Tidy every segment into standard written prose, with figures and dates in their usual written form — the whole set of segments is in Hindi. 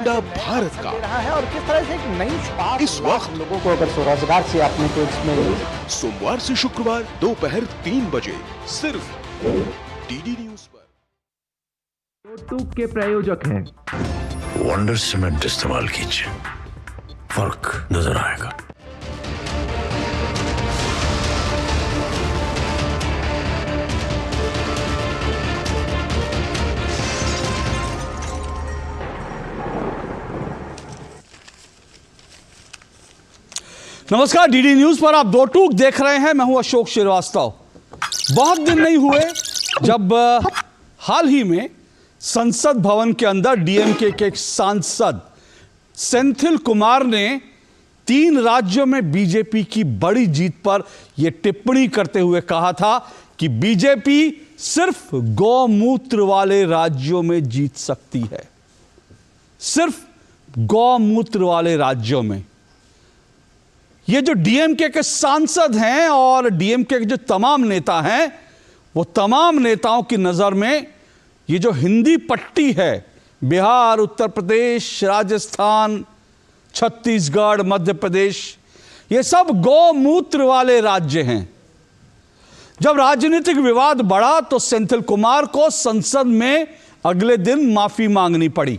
भारत का रहा है और किस तरह से एक नई शुरुआत इस वक्त लोगों को अगर स्वरोजगार से अपने को इसमें सोमवार से शुक्रवार दोपहर 3 बजे सिर्फ डीडी न्यूज पर। टूक के प्रायोजक हैं वंडर सीमेंट इस्तेमाल कीजिए, फर्क नजर आएगा। नमस्कार, डीडी न्यूज पर आप दो टूक देख रहे हैं। मैं हूं अशोक श्रीवास्तव। बहुत दिन नहीं हुए जब हाल ही में संसद भवन के अंदर डीएमके के एक सांसद सेंथिल कुमार ने 3 राज्यों में बीजेपी की बड़ी जीत पर यह टिप्पणी करते हुए कहा था कि बीजेपी सिर्फ गौमूत्र वाले राज्यों में जीत सकती है, सिर्फ गौमूत्र वाले राज्यों में। ये जो डीएमके के सांसद हैं और डीएमके के जो तमाम नेता हैं, वो तमाम नेताओं की नजर में ये जो हिंदी पट्टी है, बिहार, उत्तर प्रदेश, राजस्थान, छत्तीसगढ़, मध्य प्रदेश, ये सब गौमूत्र वाले राज्य हैं। जब राजनीतिक विवाद बढ़ा तो सेंथिल कुमार को संसद में अगले दिन माफी मांगनी पड़ी।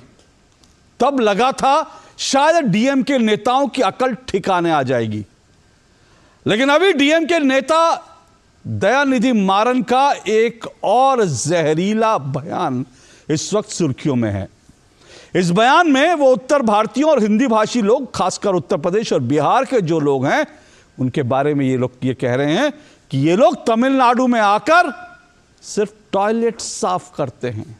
तब लगा था शायद डीएमके नेताओं की अकल ठिकाने आ जाएगी, लेकिन अभी डीएमके नेता दयानिधि मारन का एक और जहरीला बयान इस वक्त सुर्खियों में है। इस बयान में वो उत्तर भारतीयों और हिंदी भाषी लोग, खासकर उत्तर प्रदेश और बिहार के जो लोग हैं, उनके बारे में ये लोग ये कह रहे हैं कि ये लोग तमिलनाडु में आकर सिर्फ टॉयलेट साफ करते हैं,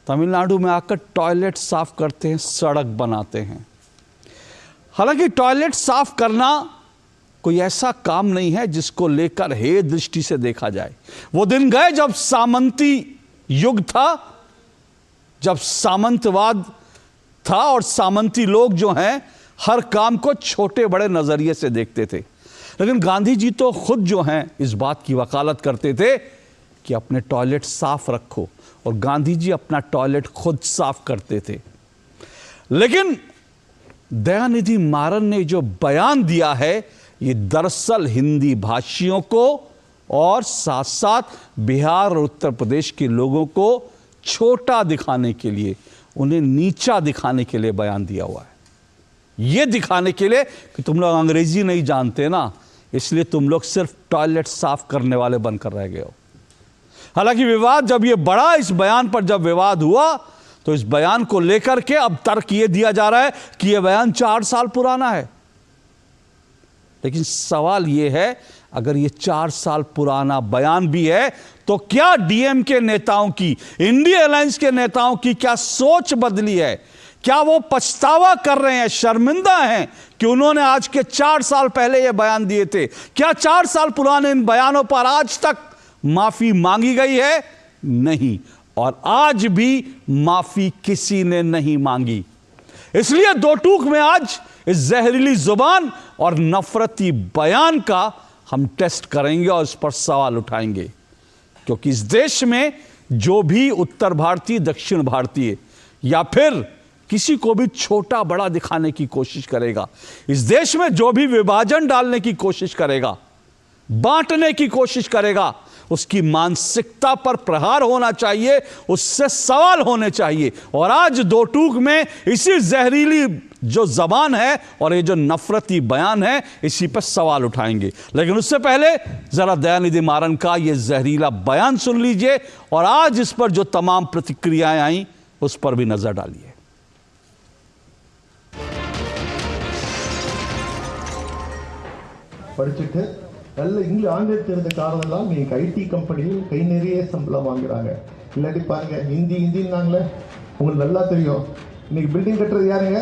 तमिलनाडु में आकर टॉयलेट साफ करते हैं, सड़क बनाते हैं। हालांकि टॉयलेट साफ करना कोई ऐसा काम नहीं है जिसको लेकर हे दृष्टि से देखा जाए। वो दिन गए जब सामंती युग था, जब सामंतवाद था और सामंती लोग जो हैं हर काम को छोटे बड़े नजरिए से देखते थे। लेकिन गांधी जी तो खुद जो हैं इस बात की वकालत करते थे कि अपने टॉयलेट साफ रखो, और गांधी जी अपना टॉयलेट खुद साफ करते थे। लेकिन दयानिधि मारन ने जो बयान दिया है, ये दरअसल हिंदी भाषियों को और साथ साथ बिहार और उत्तर प्रदेश के लोगों को छोटा दिखाने के लिए, उन्हें नीचा दिखाने के लिए बयान दिया हुआ है। ये दिखाने के लिए कि तुम लोग अंग्रेजी नहीं जानते ना, इसलिए तुम लोग सिर्फ टॉयलेट साफ करने वाले बनकर रह गए हो। हालांकि विवाद जब ये बढ़ा, इस बयान पर जब विवाद हुआ, तो इस बयान को लेकर के अब तर्क ये दिया जा रहा है कि यह बयान 4 साल पुराना है। लेकिन सवाल यह है, अगर ये 4 साल पुराना बयान भी है तो क्या डीएमके नेताओं की, इंडिया अलायंस के नेताओं की क्या सोच बदली है? क्या वो पछतावा कर रहे हैं, शर्मिंदा हैं कि उन्होंने आज के 4 साल पहले ये बयान दिए थे? क्या 4 साल पुराने इन बयानों पर आज तक माफी मांगी गई है? नहीं, और आज भी माफी किसी ने नहीं मांगी। इसलिए दो टूक में आज इस जहरीली जुबान और नफरती बयान का हम टेस्ट करेंगे और इस पर सवाल उठाएंगे, क्योंकि इस देश में जो भी उत्तर भारतीय, दक्षिण भारतीय या फिर किसी को भी छोटा बड़ा दिखाने की कोशिश करेगा, इस देश में जो भी विभाजन डालने की कोशिश करेगा, बांटने की कोशिश करेगा, उसकी मानसिकता पर प्रहार होना चाहिए, उससे सवाल होने चाहिए। और आज दो टूक में इसी जहरीली जो जबान है और ये जो नफरती बयान है, इसी पर सवाल उठाएंगे। लेकिन उससे पहले जरा दयानिधि मारन का ये जहरीला बयान सुन लीजिए और आज इस पर जो तमाम प्रतिक्रियाएं आई उस पर भी नजर डालिए। படிச்சுட்டு நல்ல ஆங்கிலம் தெரிந்த காரணம்லாம் நீங்க ஐடி கம்பெனியில் கை நிறைய சம்பளம் வாங்குறாங்க. இல்லாட்டி பாருங்க ஹிந்தின்னாங்களே, உங்களுக்கு நல்லா தெரியும். இன்னைக்கு பில்டிங் கட்டுறது யாருங்க?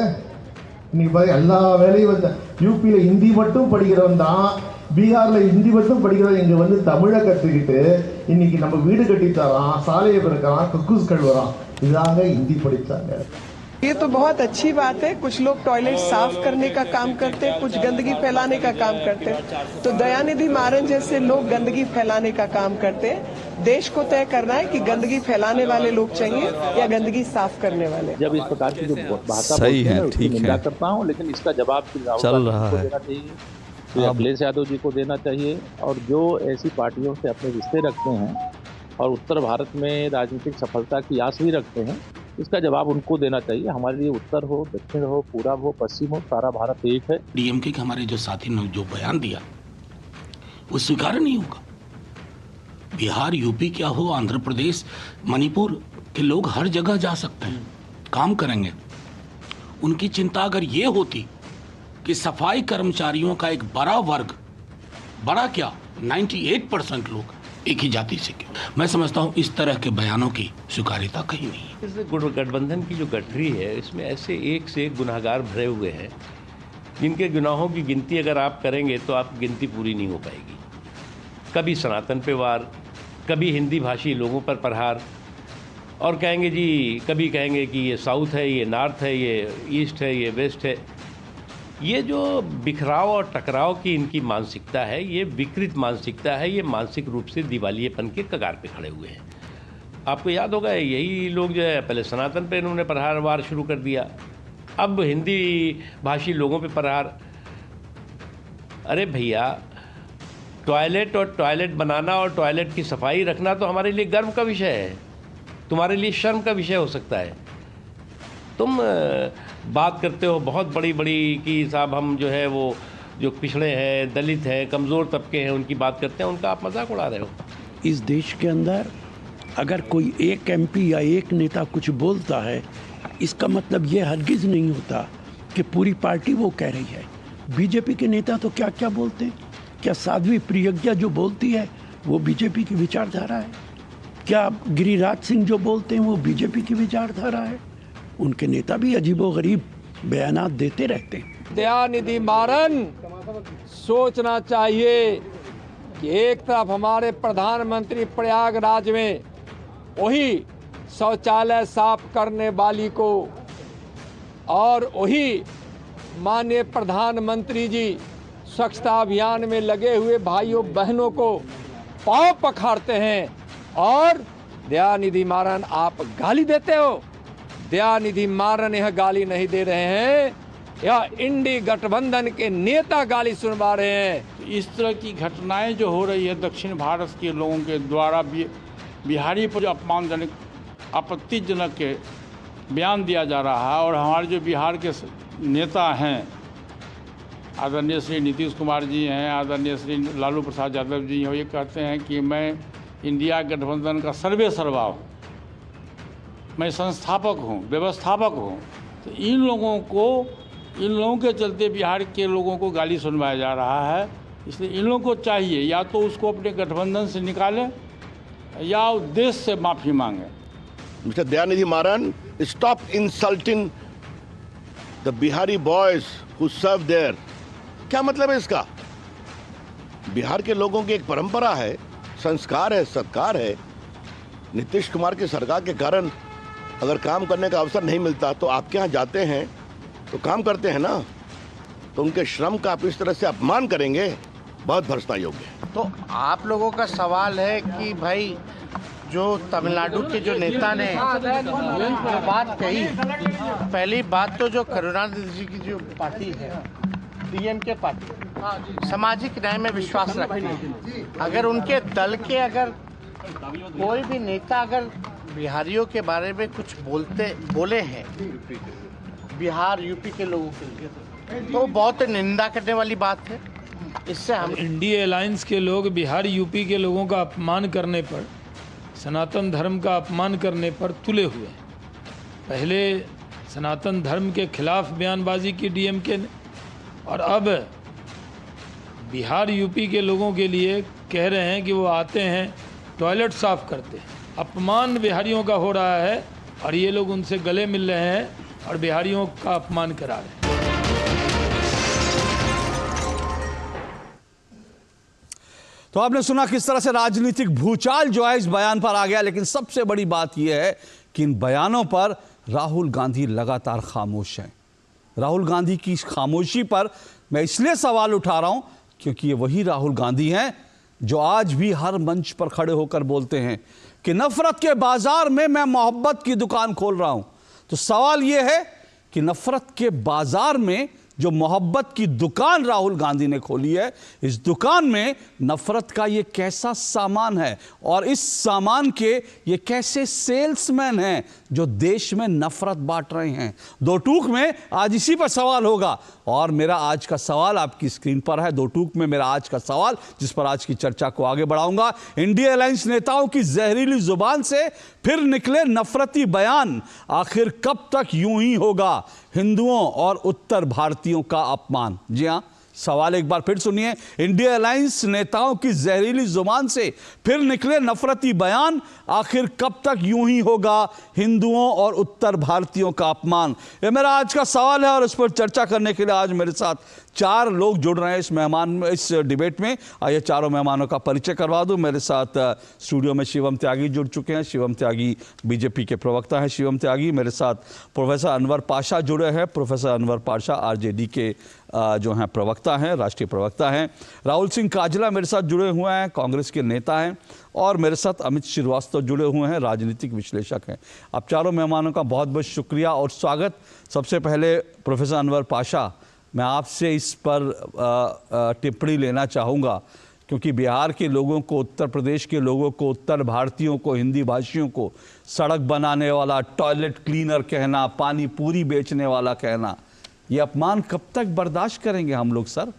இன்னைக்கு பாருங்க எல்லா வேலையும் வந்து யூபியில் ஹிந்தி மட்டும் படிக்கிறவன் தான், பீகாரில் ஹிந்தி மட்டும் படிக்கிறவன் இங்கே வந்து தமிழை கற்றுக்கிட்டு இன்னைக்கு நம்ம வீடு கட்டி தரான், சாலையை பிறக்கிறான், கக்கூஸ் கழுவுறான். இதாங்க ஹிந்தி படித்தாங்க। ये तो बहुत अच्छी बात है। कुछ लोग टॉयलेट साफ करने का काम करते हैं, कुछ गंदगी फैलाने का काम करते हैं। तो दयानिधि मारन जैसे लोग गंदगी फैलाने का काम करते हैं। देश को तय करना है कि गंदगी फैलाने वाले लोग चाहिए या गंदगी साफ करने वाले। जब इस प्रकार की जो भाषा सही बोलते हैं, है, उसकी ठीक निंदा है। करता हूं, लेकिन इसका जवाब फिर राहुल चल गांधी रहा को है। देना चाहिए, फिर अखिलेश यादव जी को देना चाहिए, और जो ऐसी पार्टियों से अपने रिश्ते रखते हैं और उत्तर भारत में राजनीतिक सफलता की आस भी रखते हैं, इसका जवाब उनको देना चाहिए। हमारे लिए उत्तर हो, दक्षिण हो, पूरब हो, पश्चिम हो, सारा भारत एक है। डीएमके के हमारे जो साथी ने जो बयान दिया वो स्वीकार नहीं होगा। बिहार, यूपी क्या हो, आंध्र प्रदेश, मणिपुर के लोग हर जगह जा सकते हैं, काम करेंगे। उनकी चिंता अगर ये होती कि सफाई कर्मचारियों का एक बड़ा वर्ग, बड़ा क्या 98% लोग एक ही जाति से क्यों, मैं समझता हूं इस तरह के बयानों की स्वीकार्यता कहीं नहीं है। इस गठबंधन की जो गठरी है, इसमें ऐसे एक से एक गुनाहगार भरे हुए हैं जिनके गुनाहों की गिनती अगर आप करेंगे तो आपकी गिनती पूरी नहीं हो पाएगी। कभी सनातन पे वार, कभी हिंदी भाषी लोगों पर प्रहार, और कहेंगे जी, कभी कहेंगे कि ये साउथ है, ये नॉर्थ है, ये ईस्ट है, ये वेस्ट है। ये जो बिखराव और टकराव की इनकी मानसिकता है, ये विकृत मानसिकता है, ये मानसिक रूप से दिवालियेपन के कगार पे खड़े हुए हैं। आपको याद होगा, यही लोग जो है पहले सनातन पे इन्होंने प्रहार वार शुरू कर दिया, अब हिंदी भाषी लोगों पे प्रहार। अरे भैया, टॉयलेट और टॉयलेट बनाना और टॉयलेट की सफाई रखना तो हमारे लिए गर्व का विषय है, तुम्हारे लिए शर्म का विषय हो सकता है। तुम बात करते हो बहुत बड़ी बड़ी कि साहब हम जो है वो जो पिछड़े हैं, दलित हैं, कमज़ोर तबके हैं, उनकी बात करते हैं, उनका आप मजाक उड़ा रहे हो। इस देश के अंदर अगर कोई एक एमपी या एक नेता कुछ बोलता है, इसका मतलब ये हरगिज़ नहीं होता कि पूरी पार्टी वो कह रही है। बीजेपी के नेता तो क्या क्या बोलते हैं? क्या साध्वी प्रियज्ञा जो बोलती है वो बीजेपी की विचारधारा है? क्या गिरिराज सिंह जो बोलते हैं वो बीजेपी की विचारधारा है? उनके नेता भी अजीबोगरीब बयानात देते रहते हैं। दयानिधि मारन सोचना चाहिए कि एक तरफ हमारे प्रधानमंत्री प्रयागराज में वही शौचालय साफ करने वाली को, और वही माननीय प्रधानमंत्री जी स्वच्छता अभियान में लगे हुए भाइयों बहनों को पांव पखाड़ते हैं, और दयानिधि मारन आप गाली देते हो। दयानिधि मारन यह गाली नहीं दे रहे हैं, यह इंडी गठबंधन के नेता गाली सुनवा रहे हैं। इस तरह की घटनाएं जो हो रही है दक्षिण भारत के लोगों के द्वारा बिहारी पर जो अपमानजनक, आपत्तिजनक के बयान दिया जा रहा है, और हमारे जो बिहार के नेता हैं, आदरणीय श्री नीतीश कुमार जी हैं, आदरणीय श्री लालू प्रसाद यादव जी हैं, ये कहते हैं कि मैं इंडिया गठबंधन का सर्वे सर्वा हूँ, मैं संस्थापक हूँ, व्यवस्थापक हूँ। तो इन लोगों के चलते बिहार के लोगों को गाली सुनवाया जा रहा है। इसलिए इन लोगों को चाहिए या तो उसको अपने गठबंधन से निकालें या देश से माफ़ी मांगें। Mr. Dayanidhi Maran, stop insulting the Bihari boys who serve there. क्या मतलब है इसका? बिहार के लोगों की एक परंपरा है, संस्कार है, सत्कार है। नीतीश कुमार की सरकार के कारण अगर काम करने का अवसर नहीं मिलता तो आपके यहाँ जाते हैं तो काम करते हैं ना, तो उनके श्रम का आप इस तरह से अपमान करेंगे, बहुत भ्रष्टा योग्य है। तो आप लोगों का सवाल है कि भाई जो तमिलनाडु के जो नेता ने जो बात कही, पहली बात तो जो करुणानिधि जी की जो पार्टी है, डीएमके पार्टी, सामाजिक न्याय में विश्वास रखती है। अगर उनके दल के अगर कोई भी नेता अगर बिहारियों के बारे में कुछ बोले हैं, बिहार यूपी के लोगों के लिए, तो बहुत निंदा करने वाली बात है। इससे हम इंडिया अलायंस के लोग बिहार यूपी के लोगों का अपमान करने पर, सनातन धर्म का अपमान करने पर तुले हुए हैं। पहले सनातन धर्म के खिलाफ बयानबाजी की डीएमके ने, और अब बिहार यूपी के लोगों के लिए कह रहे हैं कि वो आते हैं टॉयलेट साफ करते हैं। अपमान बिहारियों का हो रहा है और ये लोग उनसे गले मिल रहे हैं और बिहारियों का अपमान करा रहे हैं। तो आपने सुना किस तरह से राजनीतिक भूचाल जो है इस बयान पर आ गया, लेकिन सबसे बड़ी बात यह है कि इन बयानों पर राहुल गांधी लगातार खामोश हैं। राहुल गांधी की इस खामोशी पर मैं इसलिए सवाल उठा रहा हूं क्योंकि ये वही राहुल गांधी हैं जो आज भी हर मंच पर खड़े होकर बोलते हैं कि नफरत के बाजार में मैं मोहब्बत की दुकान खोल रहा हूं। तो सवाल यह है कि नफरत के बाजार में जो मोहब्बत की दुकान राहुल गांधी ने खोली है, इस दुकान में नफरत का ये कैसा सामान है और इस सामान के ये कैसे सेल्समैन हैं जो देश में नफरत बांट रहे हैं। दो टूक में आज इसी पर सवाल होगा और मेरा आज का सवाल आपकी स्क्रीन पर है। दो टूक में मेरा आज का सवाल, जिस पर आज की चर्चा को आगे बढ़ाऊंगा। इंडिया अलायंस नेताओं की जहरीली जुबान से फिर निकले नफरती बयान, आखिर कब तक यूं ही होगा हिंदुओं और उत्तर भारतीयों का अपमान। जी हां, सवाल एक बार फिर सुनिए। इंडिया अलायंस नेताओं की जहरीली जुबान से फिर निकले नफरती बयान, आखिर कब तक यूं ही होगा हिंदुओं और उत्तर भारतीयों का अपमान। यह मेरा आज का सवाल है और इस पर चर्चा करने के लिए आज मेरे साथ 4 लोग जुड़ रहे हैं इस डिबेट में। आइए चारों मेहमानों का परिचय करवा दूं। मेरे साथ स्टूडियो में शिवम त्यागी जुड़ चुके हैं। शिवम त्यागी बीजेपी के प्रवक्ता हैं। शिवम त्यागी, मेरे साथ प्रोफेसर अनवर पाशा जुड़े हैं। प्रोफेसर अनवर पाशा आरजेडी के जो हैं प्रवक्ता हैं, राष्ट्रीय प्रवक्ता हैं। राहुल सिंह काजला मेरे साथ जुड़े हुए हैं, कांग्रेस के नेता हैं। और मेरे साथ अमित श्रीवास्तव जुड़े हुए हैं, राजनीतिक विश्लेषक हैं। आप चारों मेहमानों का बहुत बहुत शुक्रिया और स्वागत। सबसे पहले प्रोफेसर अनवर पाशा, मैं आपसे इस पर टिप्पणी लेना चाहूँगा, क्योंकि बिहार के लोगों को, उत्तर प्रदेश के लोगों को, उत्तर भारतीयों को, हिंदी भाषियों को सड़क बनाने वाला, टॉयलेट क्लीनर कहना, पानी पूरी बेचने वाला कहना, ये अपमान कब तक बर्दाश्त करेंगे हम लोग सर?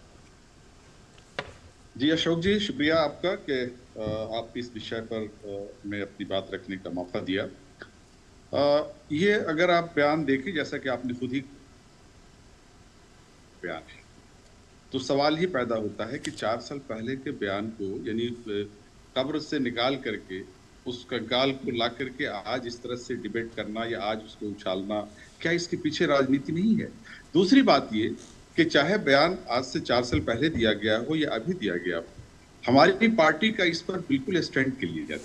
जी अशोक जी, शुक्रिया आपका कि आप इस विषय पर मैं अपनी बात रखने का मौका दिया। ये अगर आप बयान देखें, जैसा कि आपने खुद ही बयान है, तो सवाल ही पैदा होता है कि 4 साल पहले के बयान को, यानी कब्र से निकाल करके उस कंकाल को ला करके आज इस तरह से डिबेट करना या आज उसको उछालना, क्या इसके पीछे राजनीति नहीं है? दूसरी बात ये कि चाहे बयान आज से 4 साल पहले दिया गया हो या अभी दिया गया हो, हमारी पार्टी का इस पर बिल्कुल स्टैंड क्लियर है।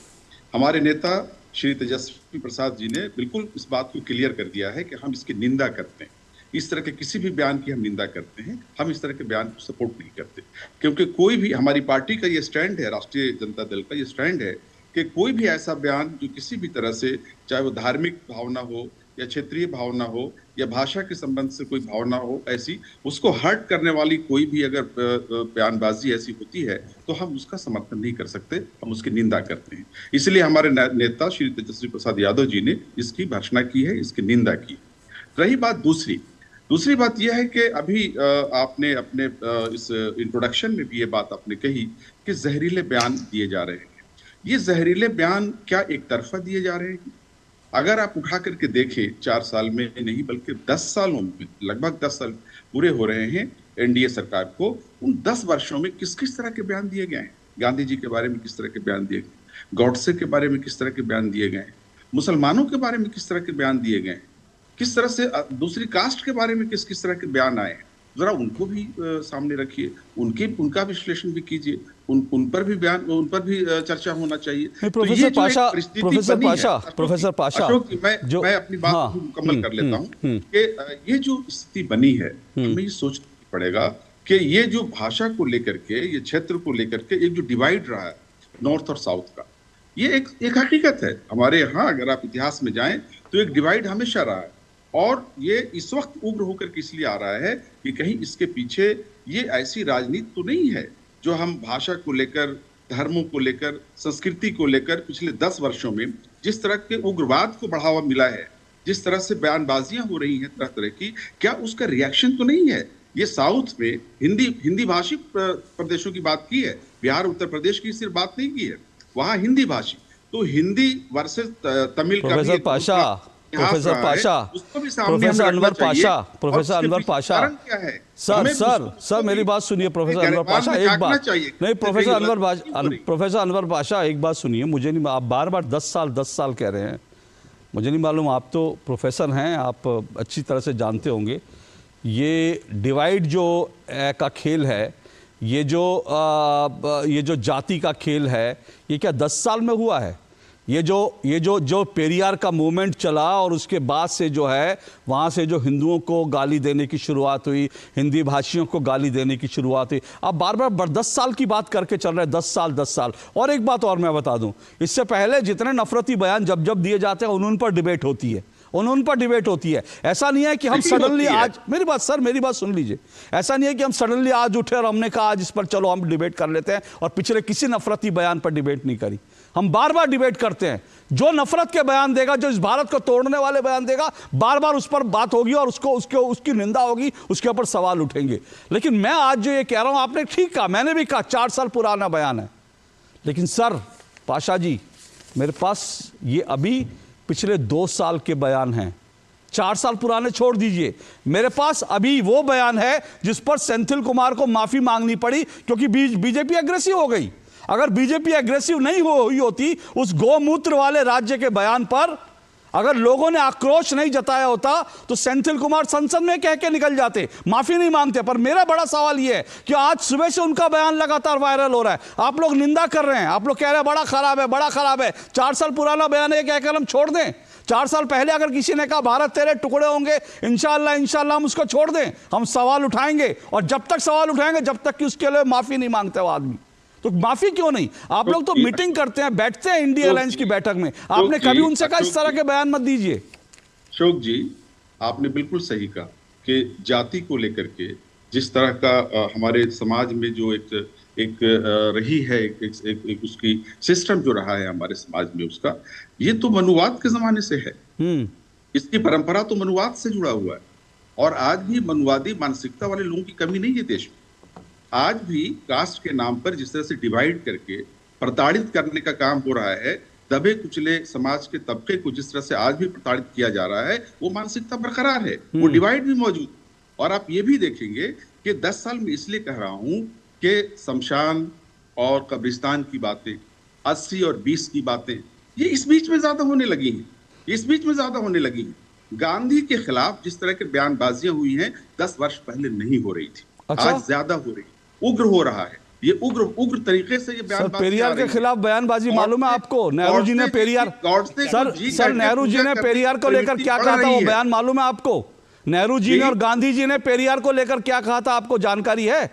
हमारे नेता श्री तेजस्वी प्रसाद जी ने बिल्कुल इस बात को क्लियर कर दिया है कि हम इसकी निंदा करते हैं। इस तरह के किसी भी बयान की हम निंदा करते हैं, हम इस तरह के बयान को सपोर्ट नहीं करते, क्योंकि कोई भी, हमारी पार्टी का ये स्टैंड है, राष्ट्रीय जनता दल का ये स्टैंड है कि कोई भी ऐसा बयान जो किसी भी तरह से, चाहे वो धार्मिक भावना हो या क्षेत्रीय भावना हो या भाषा के संबंध से कोई भावना हो, ऐसी उसको हर्ट करने वाली कोई भी अगर बयानबाजी ऐसी होती है तो हम उसका समर्थन नहीं कर सकते, हम उसकी निंदा करते हैं। इसलिए हमारे नेता श्री तेजस्वी प्रसाद यादव जी ने इसकी भर्त्सना की है, इसकी निंदा की। रही बात दूसरी बात यह है कि अभी आपने अपने इस इंट्रोडक्शन में भी ये बात आपने कही कि जहरीले बयान दिए जा रहे हैं। ये जहरीले बयान क्या एक तरफा दिए जा रहे हैं? अगर आप उठा करके देखें, 4 साल में नहीं बल्कि 10 सालों में, लगभग 10 साल पूरे हो रहे हैं एनडीए सरकार को, उन 10 वर्षों में किस किस तरह के बयान दिए गए हैं? गांधी जी के बारे में किस तरह के बयान दिए गए, गॉडसे के बारे में किस तरह के बयान दिए गए, मुसलमानों के बारे में किस तरह के बयान दिए गए, किस तरह से दूसरी कास्ट के बारे में किस किस तरह के बयान आए हैं, जरा उनको भी सामने रखिए, उनका विश्लेषण भी कीजिए, उन पर भी बयान, उन पर भी चर्चा होना चाहिए। प्रोफेसर पाशा, मैं अपनी बात को मुकम्मल कर लेता हूँ कि ये जो स्थिति बनी है, हमें ये सोचना पड़ेगा कि ये जो भाषा को लेकर के, ये क्षेत्र को लेकर के एक जो डिवाइड रहा है नॉर्थ और साउथ का, ये एक हकीकत है। हमारे यहाँ अगर आप इतिहास में जाएं तो एक डिवाइड हमेशा रहा है और ये इस वक्त उग्र होकर के इसलिए आ रहा है कि कहीं इसके पीछे ये ऐसी राजनीति तो नहीं है जो हम भाषा को लेकर, धर्मों को लेकर, संस्कृति को लेकर पिछले 10 वर्षों में जिस तरह के उग्रवाद को बढ़ावा मिला है, जिस तरह से बयानबाजियां हो रही हैं तरह तरह की, क्या उसका रिएक्शन तो नहीं है? ये साउथ में हिंदी भाषी प्रदेशों की बात की है, बिहार उत्तर प्रदेश की सिर्फ बात नहीं की है, वहां हिंदी भाषी, तो हिंदी वर्सेस तमिल का प्रोफेसर अनवर पाशा, सर मेरी बात सुनिए। प्रोफेसर अनवर पाशा, एक बात नहीं, प्रोफेसर अनवर पाशा एक बात सुनिए। मुझे नहीं, आप बार 10 साल कह रहे हैं, मुझे नहीं मालूम, आप तो प्रोफेसर हैं, आप अच्छी तरह से जानते होंगे ये डिवाइड जो का खेल है, ये जो जाति का खेल है, ये क्या 10 साल में हुआ है? ये जो पेरियार का मूवमेंट चला और उसके बाद से जो है वहाँ से जो हिंदुओं को गाली देने की शुरुआत हुई, हिंदी भाषियों को गाली देने की शुरुआत हुई। अब बार बार 10 साल की बात करके चल रहे हैं, 10 साल। और एक बात और मैं बता दूं, इससे पहले जितने नफरती बयान जब दिए जाते हैं उन पर डिबेट होती है, उन पर डिबेट होती है। ऐसा नहीं है कि हम सडनली आज, मेरी बात सुन लीजिए, ऐसा नहीं है कि हम सडनली आज उठे और हमने कहा आज इस पर चलो हम डिबेट कर लेते हैं और पिछले किसी नफरती बयान पर डिबेट नहीं करी। हम बार बार डिबेट करते हैं। जो नफरत के बयान देगा, जो इस भारत को तोड़ने वाले बयान देगा, बार बार उस पर बात होगी और उसकी निंदा होगी, उसके ऊपर सवाल उठेंगे। लेकिन मैं आज जो ये कह रहा हूं, आपने ठीक कहा, मैंने भी कहा 4 साल पुराना बयान है। लेकिन सर पाशा जी, मेरे पास ये अभी पिछले 2 साल के बयान हैं, 4 साल पुराने छोड़ दीजिए। मेरे पास अभी वो बयान है जिस पर सेंथिल कुमार को माफी मांगनी पड़ी क्योंकि बीजेपी एग्रेसिव हो गई। अगर बीजेपी एग्रेसिव नहीं हुई होती उस गौमूत्र वाले राज्य के बयान पर, अगर लोगों ने आक्रोश नहीं जताया होता तो सेंथिल कुमार संसद में कह के निकल जाते, माफी नहीं मांगते। पर मेरा बड़ा सवाल यह है कि आज सुबह से उनका बयान लगातार वायरल हो रहा है, आप लोग निंदा कर रहे हैं, आप लोग कह रहे हैं बड़ा खराब है। 4 साल पुराना बयान है, कहकर हम छोड़ दें? 4 साल पहले अगर किसी ने कहा भारत तेरे टुकड़े होंगे, इंशाल्लाह हम उसको छोड़ दें? हम सवाल उठाएंगे और जब तक सवाल उठाएंगे जब तक कि उसके लिए माफी नहीं मांगते वो आदमी। तो माफी क्यों नहीं? आप लोग तो मीटिंग करते हैं, बैठते हैं इंडिया अलायंस की बैठक में, आपने कभी उनसे कहा इस तरह के बयान मत दीजिए? अशोक जी, आपने बिल्कुल सही कहा कि जाति को लेकर के जिस तरह का हमारे समाज में जो एक रही है, एक उसकी सिस्टम जो रहा है हमारे समाज में, उसका ये तो मनुवाद के जमाने से है। इसकी परंपरा तो मनुवाद से जुड़ा हुआ है और आज भी मनुवादी मानसिकता वाले लोगों की कमी नहीं है देश में। आज भी कास्ट के नाम पर जिस तरह से डिवाइड करके प्रताड़ित करने का काम हो रहा है, दबे कुचले समाज के तबके को जिस तरह से आज भी प्रताड़ित किया जा रहा है, वो मानसिकता बरकरार है, वो डिवाइड भी मौजूद। और आप ये भी देखेंगे कि 10 साल में इसलिए कह रहा हूं कि शमशान और कब्रिस्तान की बातें, 80 और 20 की बातें, ये इस बीच में ज्यादा होने लगी हैं। गांधी के खिलाफ जिस तरह के बयानबाजियां हुई हैं 10 वर्ष पहले नहीं हो रही थी। अच्छा? आज ज्यादा हो रही, उग्र हो रहा है, ये उग्र तरीके से ये बयानबाजी। पेरियार के खिलाफ बयानबाजी मालूम है आपको? नेहरू जी ने पेरियार, सर नेहरू जी ने पेरियार को लेकर क्या कहा था, वो बयान मालूम है आपको? नेहरू जी ने और गांधी जी ने पेरियार को लेकर क्या कहा था, आपको जानकारी है?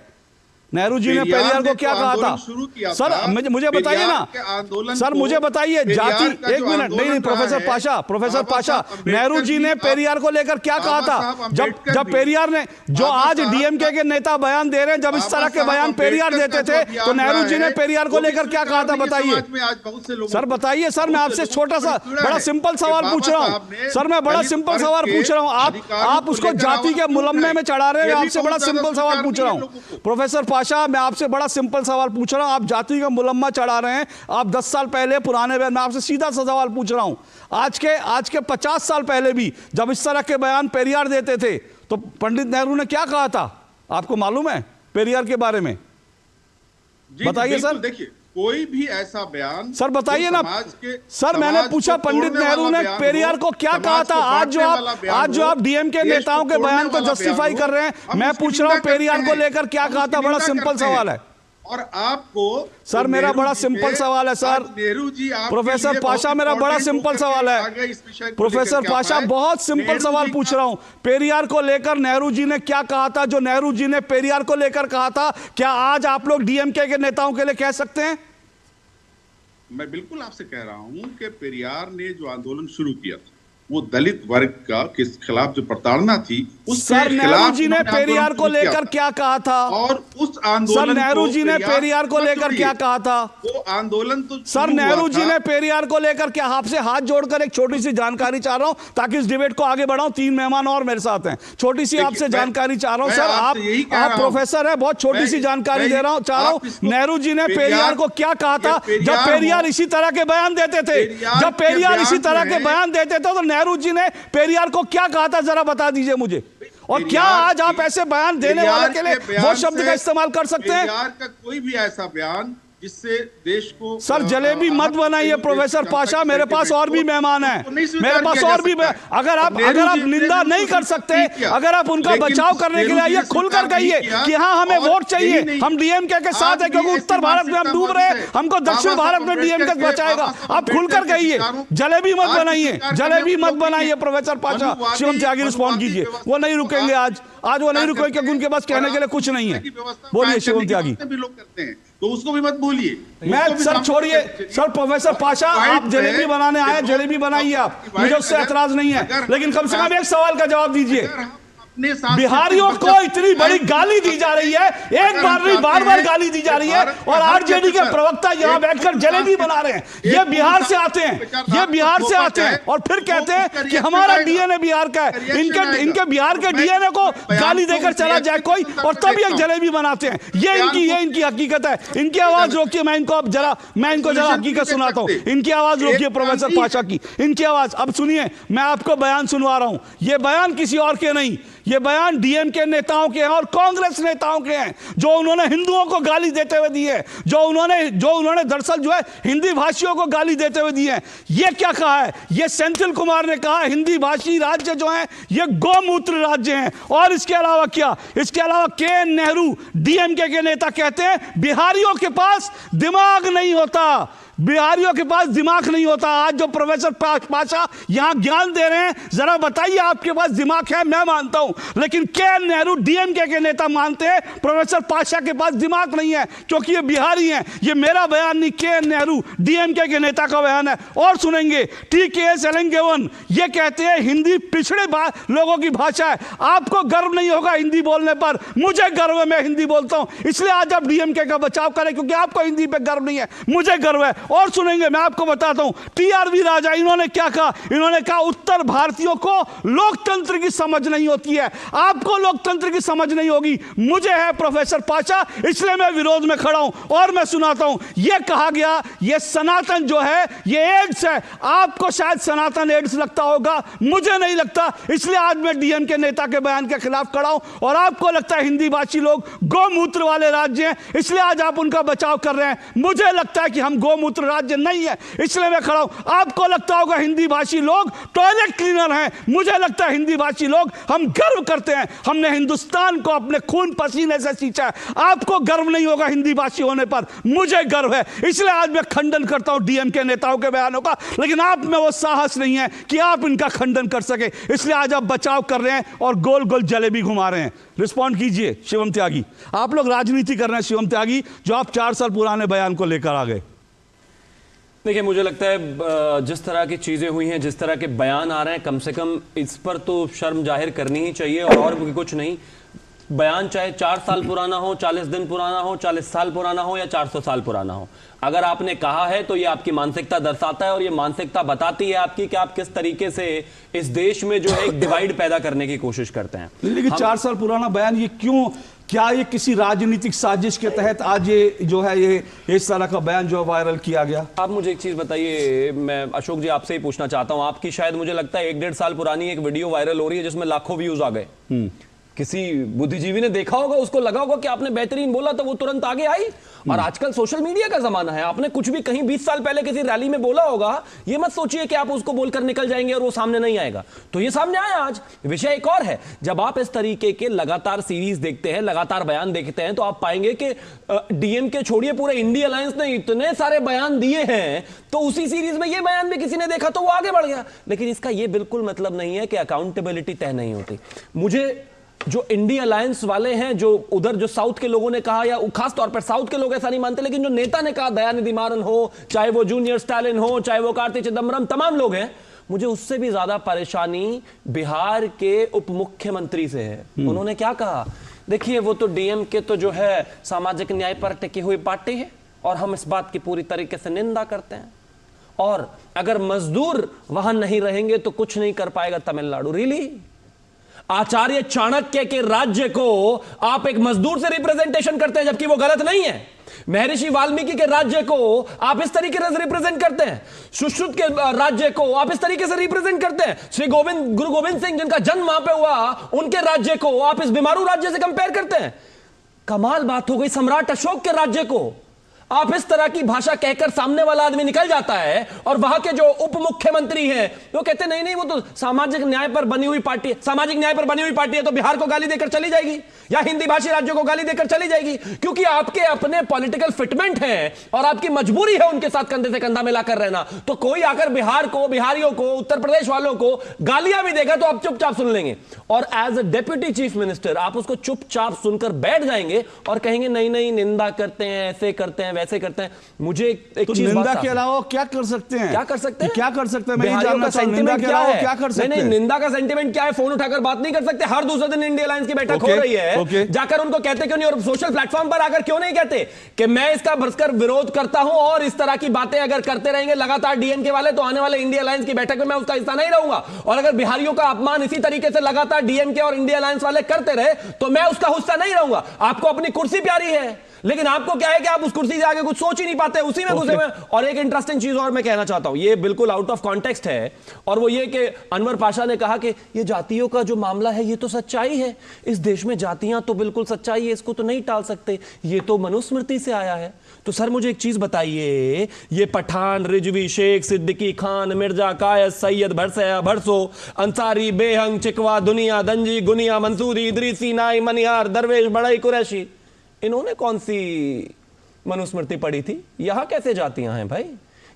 नेहरू जी ने पेरियार को क्या कहा था? सर मुझे बताइए ना, सर मुझे बताइए, जाति, एक मिनट, नहीं प्रोफेसर पाशा, नेहरू जी ने पेरियार को लेकर क्या कहा था? जब पेरियार ने, जो आज डीएमके के नेता बयान दे रहे हैं, जब इस तरह के बयान पेरियार देते थे तो नेहरू जी ने पेरियार को लेकर क्या कहा था? बताइए सर, बताइए सर। मैं आपसे छोटा सा बड़ा सिंपल सवाल पूछ रहा हूं सर, मैं बड़ा सिंपल सवाल पूछ रहा हूं। आप उसको जाति के मुलम्मे में चढ़ा रहे हैं। मैं आपसे बड़ा सिंपल सवाल पूछ रहा हूं प्रोफेसर पाशा, मैं आपसे बड़ा सिंपल सवाल पूछ रहा हूं। आप जाति का मुलम्मा चढ़ा रहे हैं, आप 10 साल पहले पुराने बयान, मैं आपसे सीधा सा सवाल पूछ रहा हूं। आज के 50 साल पहले भी जब इस तरह के बयान पेरियार देते थे तो पंडित नेहरू ने क्या कहा था, आपको मालूम है पेरियार के बारे में? बताइए सर। देखिए, कोई भी ऐसा बयान, सर बताइए ना सर। मैंने पूछा पंडित नेहरू ने पेरियार को क्या कहा था? आज जो आप डीएमके नेताओं के बयान को जस्टिफाई कर रहे हैं, मैं पूछ रहा हूं पेरियार को लेकर क्या कहा था? बड़ा सिंपल सवाल है। और आपको सर, मेरा बड़ा सिंपल सवाल है सर। नेहरू जी, प्रोफेसर पाशा, मेरा बड़ा सिंपल सवाल है। प्रोफेसर पाशा, बहुत सिंपल सवाल पूछ रहा हूं। पेरियार को लेकर नेहरू जी ने क्या कहा था? जो नेहरू जी ने पेरियार को लेकर कहा था, क्या आज आप लोग डीएमके के नेताओं के लिए कह सकते हैं? मैं बिल्कुल आपसे कह रहा हूं कि पेरियार ने जो आंदोलन शुरू किया था, वो दलित वर्ग का के खिलाफ जो प्रताड़ना थी, सर नेहरू जी ने पेरियार को लेकर क्या कहा था? और उस आंदोलन, सर नेहरू जी ने पेरियार को लेकर क्या कहा था? वो आंदोलन तो सर नेहरू जी ने पेरियार को लेकर क्या, आपसे हाथ जोड़कर एक छोटी सी जानकारी चाह रहा हूं ताकि इस डिबेट को आगे बढ़ाऊं। 3 मेहमान और मेरे साथ हैं, छोटी सी आपसे जानकारी चाह रहा हूं सर। आप प्रोफेसर है, बहुत छोटी सी जानकारी दे रहा हूं, चाह रहा हूं। नेहरू जी ने पेरियार को क्या कहा था जब पेरियार इसी तरह के बयान देते थे? जब पेरियार इसी तरह के बयान देते थे तो नेहरू जी ने पेरियार को क्या कहा था, जरा बता दीजिए मुझे। और क्या आज आप ऐसे बयान देने वाले के लिए वो शब्द का इस्तेमाल कर सकते हैं? पेरियार का कोई भी ऐसा बयान जिससे देश को सर जलेबी मत बनाइए प्रोफेसर पाशा, मेरे पास और भी मेहमान हैं, मेरे पास और भी अगर आप निंदा नहीं कर सकते, अगर आप उनका बचाव करने के लिए आइए, खुलकर कहिए कि हाँ हमें वोट चाहिए, हम डीएमके के साथ है क्योंकि उत्तर भारत में हम डूब रहे हैं, हमको दक्षिण भारत में डीएमके बचाएगा। आप खुलकर कहिए, जलेबी मत बनाइए, जलेबी मत बनाइए प्रोफेसर पाशा। शिवम त्यागी रिस्पॉन्ड कीजिए। वो नहीं रुकेंगे आज वो नहीं रुकेंगे क्योंकि उनके पास कहने के लिए कुछ नहीं है। बोलिए शिवम त्यागी। तो उसको भी मत बोलिए। मैं सर छोड़िए सर, प्रोफेसर पाशा आप जलेबी बनाने आए, जलेबी बनाइए आप, मुझे उससे एतराज नहीं है, लेकिन कम से कम एक सवाल का जवाब दीजिए। बिहारियों को इतनी बड़ी गाली दी जा रही है, एक बार नहीं बार बार गाली दी जा रही है, और आरजेडी के प्रवक्ता यहां बैठकर जलेबी बना रहे हैं। ये बिहार से आते हैं, ये बिहार से आते हैं और फिर कहते हैं कि हमारा डीएनए बिहार का है। इनके बिहार के डीएनए को गाली देकर चला जाए कोई, और तब ये जलेबी बनाते हैं। ये इनकी हकीकत है। इनकी आवाज रोकिए, मैं इनको जरा हकीकत सुनाता हूं। इनकी आवाज रोकिए प्रोफेसर पाशा की, इनकी आवाज अब सुनिए। मैं आपको बयान सुनवा रहा हूं, ये बयान किसी और के नहीं, ये बयान डीएमके नेताओं के हैं और कांग्रेस नेताओं के हैं, जो उन्होंने हिंदुओं को गाली देते हुए दी है, जो उन्होंने दरअसल जो है हिंदी भाषियों को गाली देते हुए दी है। ये क्या कहा है? ये सेंथिल कुमार ने कहा हिंदी भाषी राज्य जो हैं ये गौमूत्र राज्य हैं। और इसके अलावा क्या? इसके अलावा के नेहरू डीएमके के नेता कहते हैं बिहारियों के पास दिमाग नहीं होता, बिहारियों के पास दिमाग नहीं होता। आज जो प्रोफेसर पाशा यहां ज्ञान दे रहे हैं, जरा बताइए आपके पास दिमाग है? मैं मानता हूं, लेकिन के नेहरू डीएमके के नेता मानते हैं प्रोफेसर पाशा के पास दिमाग नहीं है क्योंकि ये बिहारी हैं। ये मेरा बयान नहीं, के नेहरू डीएमके के नेता का बयान है। और सुनेंगे टीके सेलेंगेवन, ये कहते हैं हिंदी पिछड़े लोगों की भाषा है। आपको गर्व नहीं होगा हिंदी बोलने पर, मुझे गर्व है, मैं हिंदी बोलता हूं, इसलिए आज आप डीएमके का बचाव करें क्योंकि आपको हिंदी पे गर्व नहीं है, मुझे गर्व है। और सुनेंगे, मैं आपको बताता हूं टीआरवी राजा, इन्होंने क्या कहा? इन्होंने कहा उत्तर भारतीयों को लोकतंत्र की समझ नहीं होती है, आपको लोकतंत्र की समझ नहीं होगी, मुझे है प्रोफेसर पाशा, इसलिए मैं विरोध में खड़ा हूं। और मैं सुनाता हूं, यह कहा गया ये सनातन जो है ये एड्स है, आपको शायद सनातन एड्स लगता होगा, मुझे नहीं लगता, इसलिए आज मैं डीएमके नेता के बयान के खिलाफ खड़ा हूं। और आपको लगता है हिंदी भाषी लोग गौमूत्र वाले राज्य हैं, इसलिए आज आप उनका बचाव कर रहे हैं। मुझे लगता है कि हम गौमूत्र राज्य नहीं है, इसलिए मैं खड़ा हूं। आपको लगता होगा हिंदी भाषी लोग टॉयलेट क्लीनर हैं, मुझे लगता है हिंदी भाषी लोग हम गर्व करते हैं, हमने हिंदुस्तान को अपने खून पसीने से सींचा है। आपको गर्व नहीं होगा हिंदी भाषी होने पर, मुझे गर्व है, इसलिए आज मैं खंडन करता हूं डीएमके नेताओं के बयानों का, लेकिन आप में वो साहस नहीं है कि आप इनका खंडन कर सके, इसलिए आज आप बचाव कर रहे हैं और गोल गोल जलेबी घुमा रहे हैं। रिस्पॉन्ड कीजिए शिवम त्यागी। आप लोग राजनीति कर रहे हैं शिवम त्यागी, जो आप 4 साल पुराने बयान को लेकर आ गए। देखिए, मुझे लगता है जिस तरह की चीजें हुई हैं, जिस तरह के बयान आ रहे हैं, कम से कम इस पर तो शर्म जाहिर करनी ही चाहिए, और कुछ नहीं। बयान चाहे 4 साल पुराना हो, 40 दिन पुराना हो, 40 साल पुराना हो या 400 साल पुराना हो, अगर आपने कहा है तो ये आपकी मानसिकता दर्शाता है, और ये मानसिकता बताती है आपकी कि आप किस तरीके से इस देश में जो है एक डिवाइड पैदा करने की कोशिश करते हैं। लेकिन 4 साल पुराना बयान ये क्यों? क्या ये किसी राजनीतिक साजिश के तहत आज ये जो है ये इस तरह का बयान जो वायरल किया गया? आप मुझे एक चीज बताइए, मैं अशोक जी आपसे ही पूछना चाहता हूं, आपकी शायद मुझे लगता है 1-1.5 साल पुरानी एक वीडियो वायरल हो रही है जिसमें लाखों व्यूज आ गए। किसी बुद्धिजीवी ने देखा होगा, उसको लगा होगा कि आपने बेहतरीन बोला तो वो तुरंत आगे आई। और आजकल सोशल मीडिया का जमाना है, आपने कुछ भी कहीं 20 साल पहले किसी रैली में बोला होगा, ये मत सोचिए कि आप उसको बोलकर निकल जाएंगे और वो सामने नहीं आएगा। तो ये सामने आया आज। विषय एक और है, जब आप इस तरीके के लगातार सीरीज देखते हैं, लगातार बयान देखते हैं, तो आप पाएंगे कि डीएमके छोड़िए, पूरे इंडिया अलायंस ने इतने सारे बयान दिए हैं, तो उसी सीरीज में ये बयान भी किसी ने देखा तो वो आगे बढ़ गया। लेकिन इसका ये बिल्कुल मतलब नहीं है कि अकाउंटेबिलिटी तय नहीं होती। मुझे जो इंडिया अलायंस वाले हैं, जो उधर जो साउथ के लोगों ने कहा, या खास तौर पर साउथ के लोग ऐसा नहीं मानते, लेकिन जो नेता ने कहा, दयानिधि मारन हो, चाहे वो जूनियर स्टालिन हो, चाहे वो कार्ति चिदम्बरम, तमाम लोग हैं, मुझे उससे भी ज्यादा परेशानी बिहार के उप मुख्यमंत्री से है। उन्होंने क्या कहा? देखिए, वो तो डीएमके तो जो है सामाजिक न्याय पर टिकी हुई पार्टी है, और हम इस बात की पूरी तरीके से निंदा करते हैं, और अगर मजदूर वहां नहीं रहेंगे तो कुछ नहीं कर पाएगा तमिलनाडु। रियली? आचार्य चाणक्य के राज्य को आप एक मजदूर से रिप्रेजेंटेशन करते हैं, जबकि वो गलत नहीं है। महर्षि वाल्मीकि के राज्य को आप इस तरीके से रिप्रेजेंट करते हैं, सुश्रुत के राज्य को आप इस तरीके से रिप्रेजेंट करते हैं, गुरु गोविंद सिंह जिनका जन्म वहां पे हुआ, उनके राज्य को आप इस बीमारू राज्य से कंपेयर करते हैं। कमाल बात हो गई। सम्राट अशोक के राज्य को आप इस तरह की भाषा कहकर सामने वाला आदमी निकल जाता है और वहां के जो उप मुख्यमंत्री हैं वो कहते नहीं नहीं वो तो सामाजिक न्याय पर बनी हुई पार्टी है, सामाजिक न्याय पर बनी हुई पार्टी है तो बिहार को गाली देकर चली जाएगी या हिंदी भाषी राज्यों को गाली देकर चली जाएगी, क्योंकि आपके अपने पॉलिटिकल फिटमेंट है और आपकी मजबूरी है उनके साथ कंधे से कंधा मिलाकर रहना। तो कोई आकर बिहार को, बिहारियों को, उत्तर प्रदेश वालों को गालियां भी देगा तो आप चुपचाप सुन लेंगे और as a deputy chief minister आप उसको चुपचाप सुनकर बैठ जाएंगे और कहेंगे नहीं नहीं निंदा करते हैं, ऐसे करते हैं, वैसे करते हैं। मुझे एक चीज निंदा के अलावा क्या कर सकते हैं? क्या कर सकते हैं? क्या कर सकते हैं? मैं बिहारियों का सेंटिमेंट क्या है? क्या कर सकते हैं? नहीं निंदा का सेंटिमेंट क्या है? फोन उठाकर बात नहीं कर सकते? हर दूसरे दिन इंडिया अलायंस की बैठक हो रही है, जाकर उनको कहते क्यों नहीं और सोशल प्लेटफॉर्म पर आकर क्यों नहीं कहते कि मैं इसका भरसकर विरोध करता हूं और इस तरह की बातें अगर करते रहेंगे लगातार डीएमके वाले तो आने वाले इंडिया अलायंस की बैठक में मैं उसका हिस्सा नहीं रहूंगा, और अगर बिहारियों का अपमान इसी तरीके से लगातार डीएमके और इंडिया अलायंस वाले करते रहे तो मैं उसका हिस्सा नहीं रहूंगा। आपको अपनी कुर्सी प्यारी है लेकिन आपको क्या है कि आप उस कुर्सी से आगे कुछ सोच ही नहीं पाते, उसी में घुसे हुए। और एक इंटरेस्टिंग चीज और मैं कहना चाहता हूं, ये बिल्कुल आउट ऑफ कॉन्टेक्स्ट है, और वो ये कि अनवर पाशा ने कहा कि ये जातियों का जो मामला है ये तो सच्चाई है, इस देश में जातियां तो बिल्कुल सच्चाई है, इसको तो नहीं टाल सकते, ये तो मनुस्मृति से आया है। तो सर मुझे एक चीज बताइए, ये पठान, रिजवी, शेख, सिद्दीकी खान, मिर्जा, कायस, सैयद, भरसया, भरसो, अंसारी, बेहंग, चिकवा, दुनिया, दंजी, गुनिया, मंसूरी, इदरीसी, नाई, मनिहार, दरवेश, बड़ई, कुरैशी, इन्होंने कौन सी मनुस्मृति पढ़ी थी? यहां कैसे जातियां हैं भाई?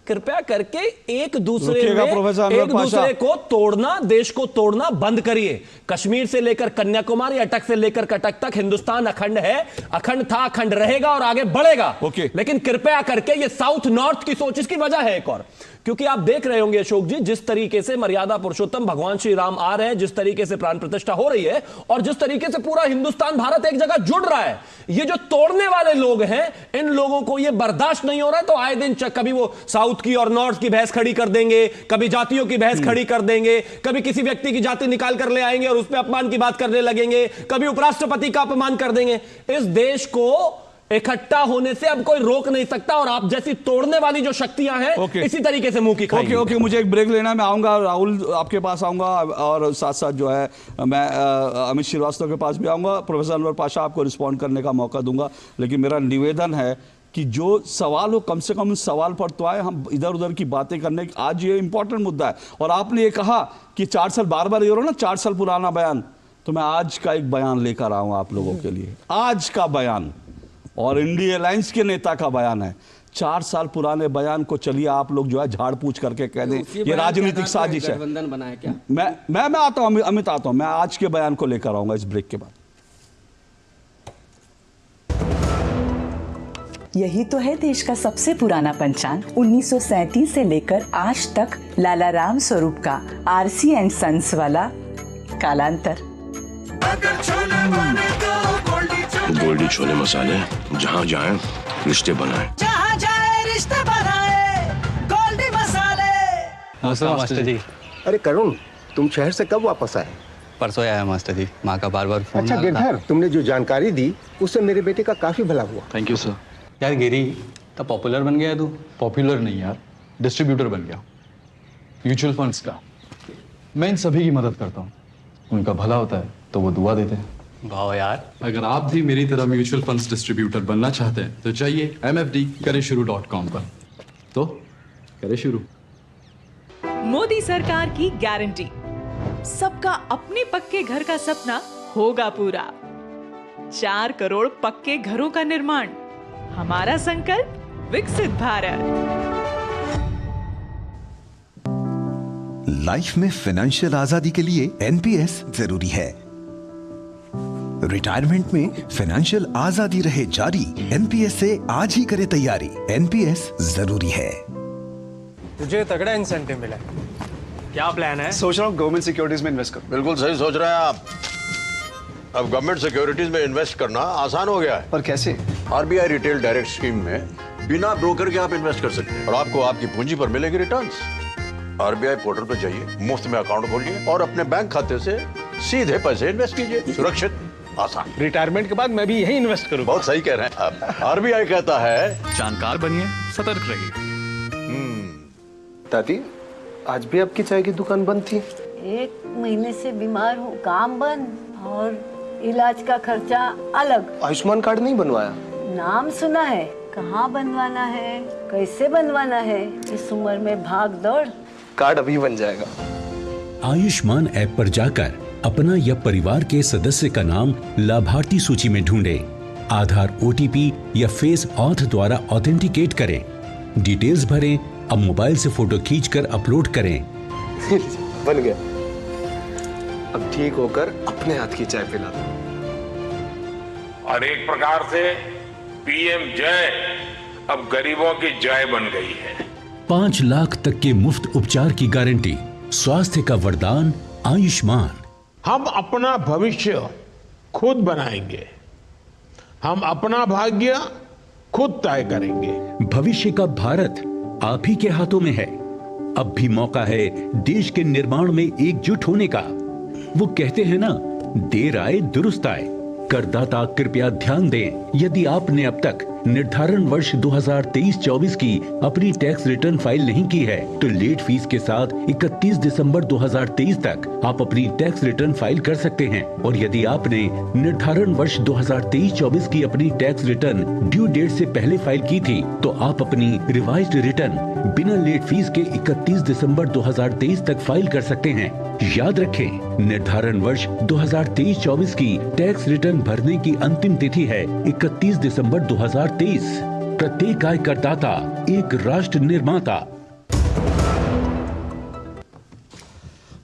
कृपया करके एक दूसरे को तोड़ना, देश को तोड़ना बंद करिए। कश्मीर से लेकर कन्याकुमारी, अटक से लेकर कटक तक हिंदुस्तान अखंड है, अखंड था, अखंड रहेगा और आगे बढ़ेगा। लेकिन कृपया करके ये साउथ नॉर्थ की सोच, इसकी वजह है एक और, क्योंकि आप देख रहे होंगे अशोक जी, जिस तरीके से मर्यादा पुरुषोत्तम भगवान श्री राम आ रहे हैं, जिस तरीके से प्राण प्रतिष्ठा हो रही है और जिस तरीके से पूरा हिंदुस्तान भारत एक जगह जुड़ रहा है, ये जो तोड़ने वाले लोग हैं इन लोगों को ये बर्दाश्त नहीं हो रहा है। तो आए दिन कभी वो साउथ की और नॉर्थ की बहस खड़ी कर देंगे, कभी जातियों की बहस खड़ी कर देंगे, कभी किसी व्यक्ति की जाति निकाल कर ले आएंगे और उस पर अपमान की बात करने लगेंगे, कभी उपराष्ट्रपति का अपमान कर देंगे। इस देश को इकट्ठा होने से अब कोई रोक नहीं सकता और आप जैसी तोड़ने वाली जो शक्तियां हैं इसी तरीके से मुंह की खाएंगी। ओके, मुझे एक ब्रेक लेना है, मैं आऊंगा राहुल आपके पास आऊंगा और साथ साथ जो है मैं अमित श्रीवास्तव के पास भी आऊंगा। प्रोफेसर अनवर पाशा आपको रिस्पॉन्ड करने का मौका दूंगा, लेकिन मेरा निवेदन है कि जो सवाल हो कम से कम सवाल पर तो आए, हम इधर उधर की बातें करने। आज ये इंपॉर्टेंट मुद्दा है और आपने ये कहा कि 4 साल, बार बार ये हो रहा ना 4 साल पुराना बयान, तो मैं आज का एक बयान लेकर आऊंगा आप लोगों के लिए, आज का बयान और इंडिया अलायंस के नेता का बयान है। 4 साल पुराने बयान को चलिए आप लोग जो है झाड़ पूछ करके कह दें ये राजनीतिक साजिश है। क्या? मैं आता हूं, अमित आता हूं, मैं आज के बयान को लेकर आऊंगा इस ब्रेक के बाद। यही तो है देश का सबसे पुराना पंचांग। 1937 से लेकर आज तक लाला राम स्वरूप का आरसी एंड सन्स वाला कालांतर। गोल्डी छोले मसाले, जहाँ जाए रिश्ते बनाए, जहाँ जाए रिश्ते बनाए, गोल्डी मसाले। नमस्कार मास्टर जी। अरे करुण, तुम शहर से कब वापस आए? परसों आया मास्टर जी, माँ का बार बार फोन। अच्छा गिरधर, तुमने जो जानकारी दी उससे मेरे बेटे का काफी भला हुआ। Thank you sir. यार गिरी, तो पॉपुलर बन गया तू? पॉपुलर नहीं यार, डिस्ट्रीब्यूटर बन गया म्यूचुअल फंड्स का। मैं इन सभी की मदद करता हूँ, उनका भला होता है तो वो दुआ देते हैं। वाह यार। अगर आप भी मेरी तरह म्यूचुअल फंड्स डिस्ट्रीब्यूटर बनना चाहते हैं तो चाहिए mfdkareshuru.com पर। तो करें शुरू। मोदी सरकार की गारंटी, सबका अपने पक्के घर का सपना होगा पूरा। 4 करोड़ पक्के घरों का निर्माण, हमारा संकल्प विकसित भारत। लाइफ में फाइनेंशियल आजादी के लिए एनपीएस जरूरी है। रिटायरमेंट में फाइनेंशियल आजादी रहे जारी, एनपीएस से आज ही करे तैयारी। एनपीएस जरूरी है। तुझे तगड़ा इंसेंटिव मिला है, क्या प्लान है? सोच रहा हूँ गवर्नमेंट सिक्योरिटीज में इन्वेस्ट करूं। बिल्कुल सही सोच रहे हैं आप। अब गवर्नमेंट सिक्योरिटीज में इन्वेस्ट करना आसान हो गया है। पर कैसे? आरबीआई रिटेल डायरेक्ट स्कीम में बिना ब्रोकर के आप इन्वेस्ट कर सकते हैं और आपको आपकी पूंजी पर मिलेगी रिटर्न्स। आरबीआई पोर्टल पर जाइए, मुफ्त में अकाउंट खोलिए और अपने बैंक खाते से सीधे पैसे इन्वेस्ट कीजिए। सुरक्षित, आसान। रिटायरमेंट के बाद मैं भी यही इन्वेस्ट करूँ। बहुत सही कह रहे हैं आप। आरबीआई कहता है जानकार बनिए, सतर्क रहिए। दादी, आज भी आपकी चाय की दुकान बंद थी? 1 महीने से बीमार हूँ, काम बंद और इलाज का खर्चा अलग। आयुष्मान कार्ड नहीं बनवाया? नाम सुना है कहाँ बनवाना है, कैसे बनवाना है, इस उम्र में भाग दौड़। कार्ड अभी बन जाएगा। आयुष्मान ऐप पर जाकर अपना या परिवार के सदस्य का नाम लाभार्थी सूची में ढूंढें। आधार, OTP या फेस ऑथ द्वारा ऑथेंटिकेट करें। डिटेल्स भरें। अब मोबाइल से फोटो खींचकर अपलोड करें। बन गया। अब ठीक होकर अपने हाथ की चाय पिला दो। और एक प्रकार से PM जय अब गरीबों की जय बन गई है। 5 लाख तक के मुफ्त उपचार की गारंटी। स्वास्थ्य का वरदान आयुष्मान। हम अपना भविष्य खुद बनाएंगे, हम अपना भाग्य खुद तय करेंगे। भविष्य का भारत आप ही के हाथों में है। अब भी मौका है देश के निर्माण में एकजुट होने का। वो कहते हैं ना, देर आए दुरुस्त आए। करदाता कृपया ध्यान दें, यदि आपने अब तक निर्धारण वर्ष 2023-24 की अपनी टैक्स रिटर्न फाइल नहीं की है तो लेट फीस के साथ 31 दिसंबर 2023 तक आप अपनी टैक्स रिटर्न फाइल कर सकते हैं। और यदि आपने निर्धारण वर्ष 2023-24 की अपनी टैक्स रिटर्न ड्यू डेट से पहले फाइल की थी तो आप अपनी रिवाइज्ड रिटर्न बिना लेट फीस के 31 दिसंबर 2023 तक फाइल कर सकते हैं। याद रखें, निर्धारण वर्ष 2023-24 की टैक्स रिटर्न भरने की अंतिम तिथि है 31 दिसंबर 2023। प्रत्येक आय करदाता एक राष्ट्र निर्माता।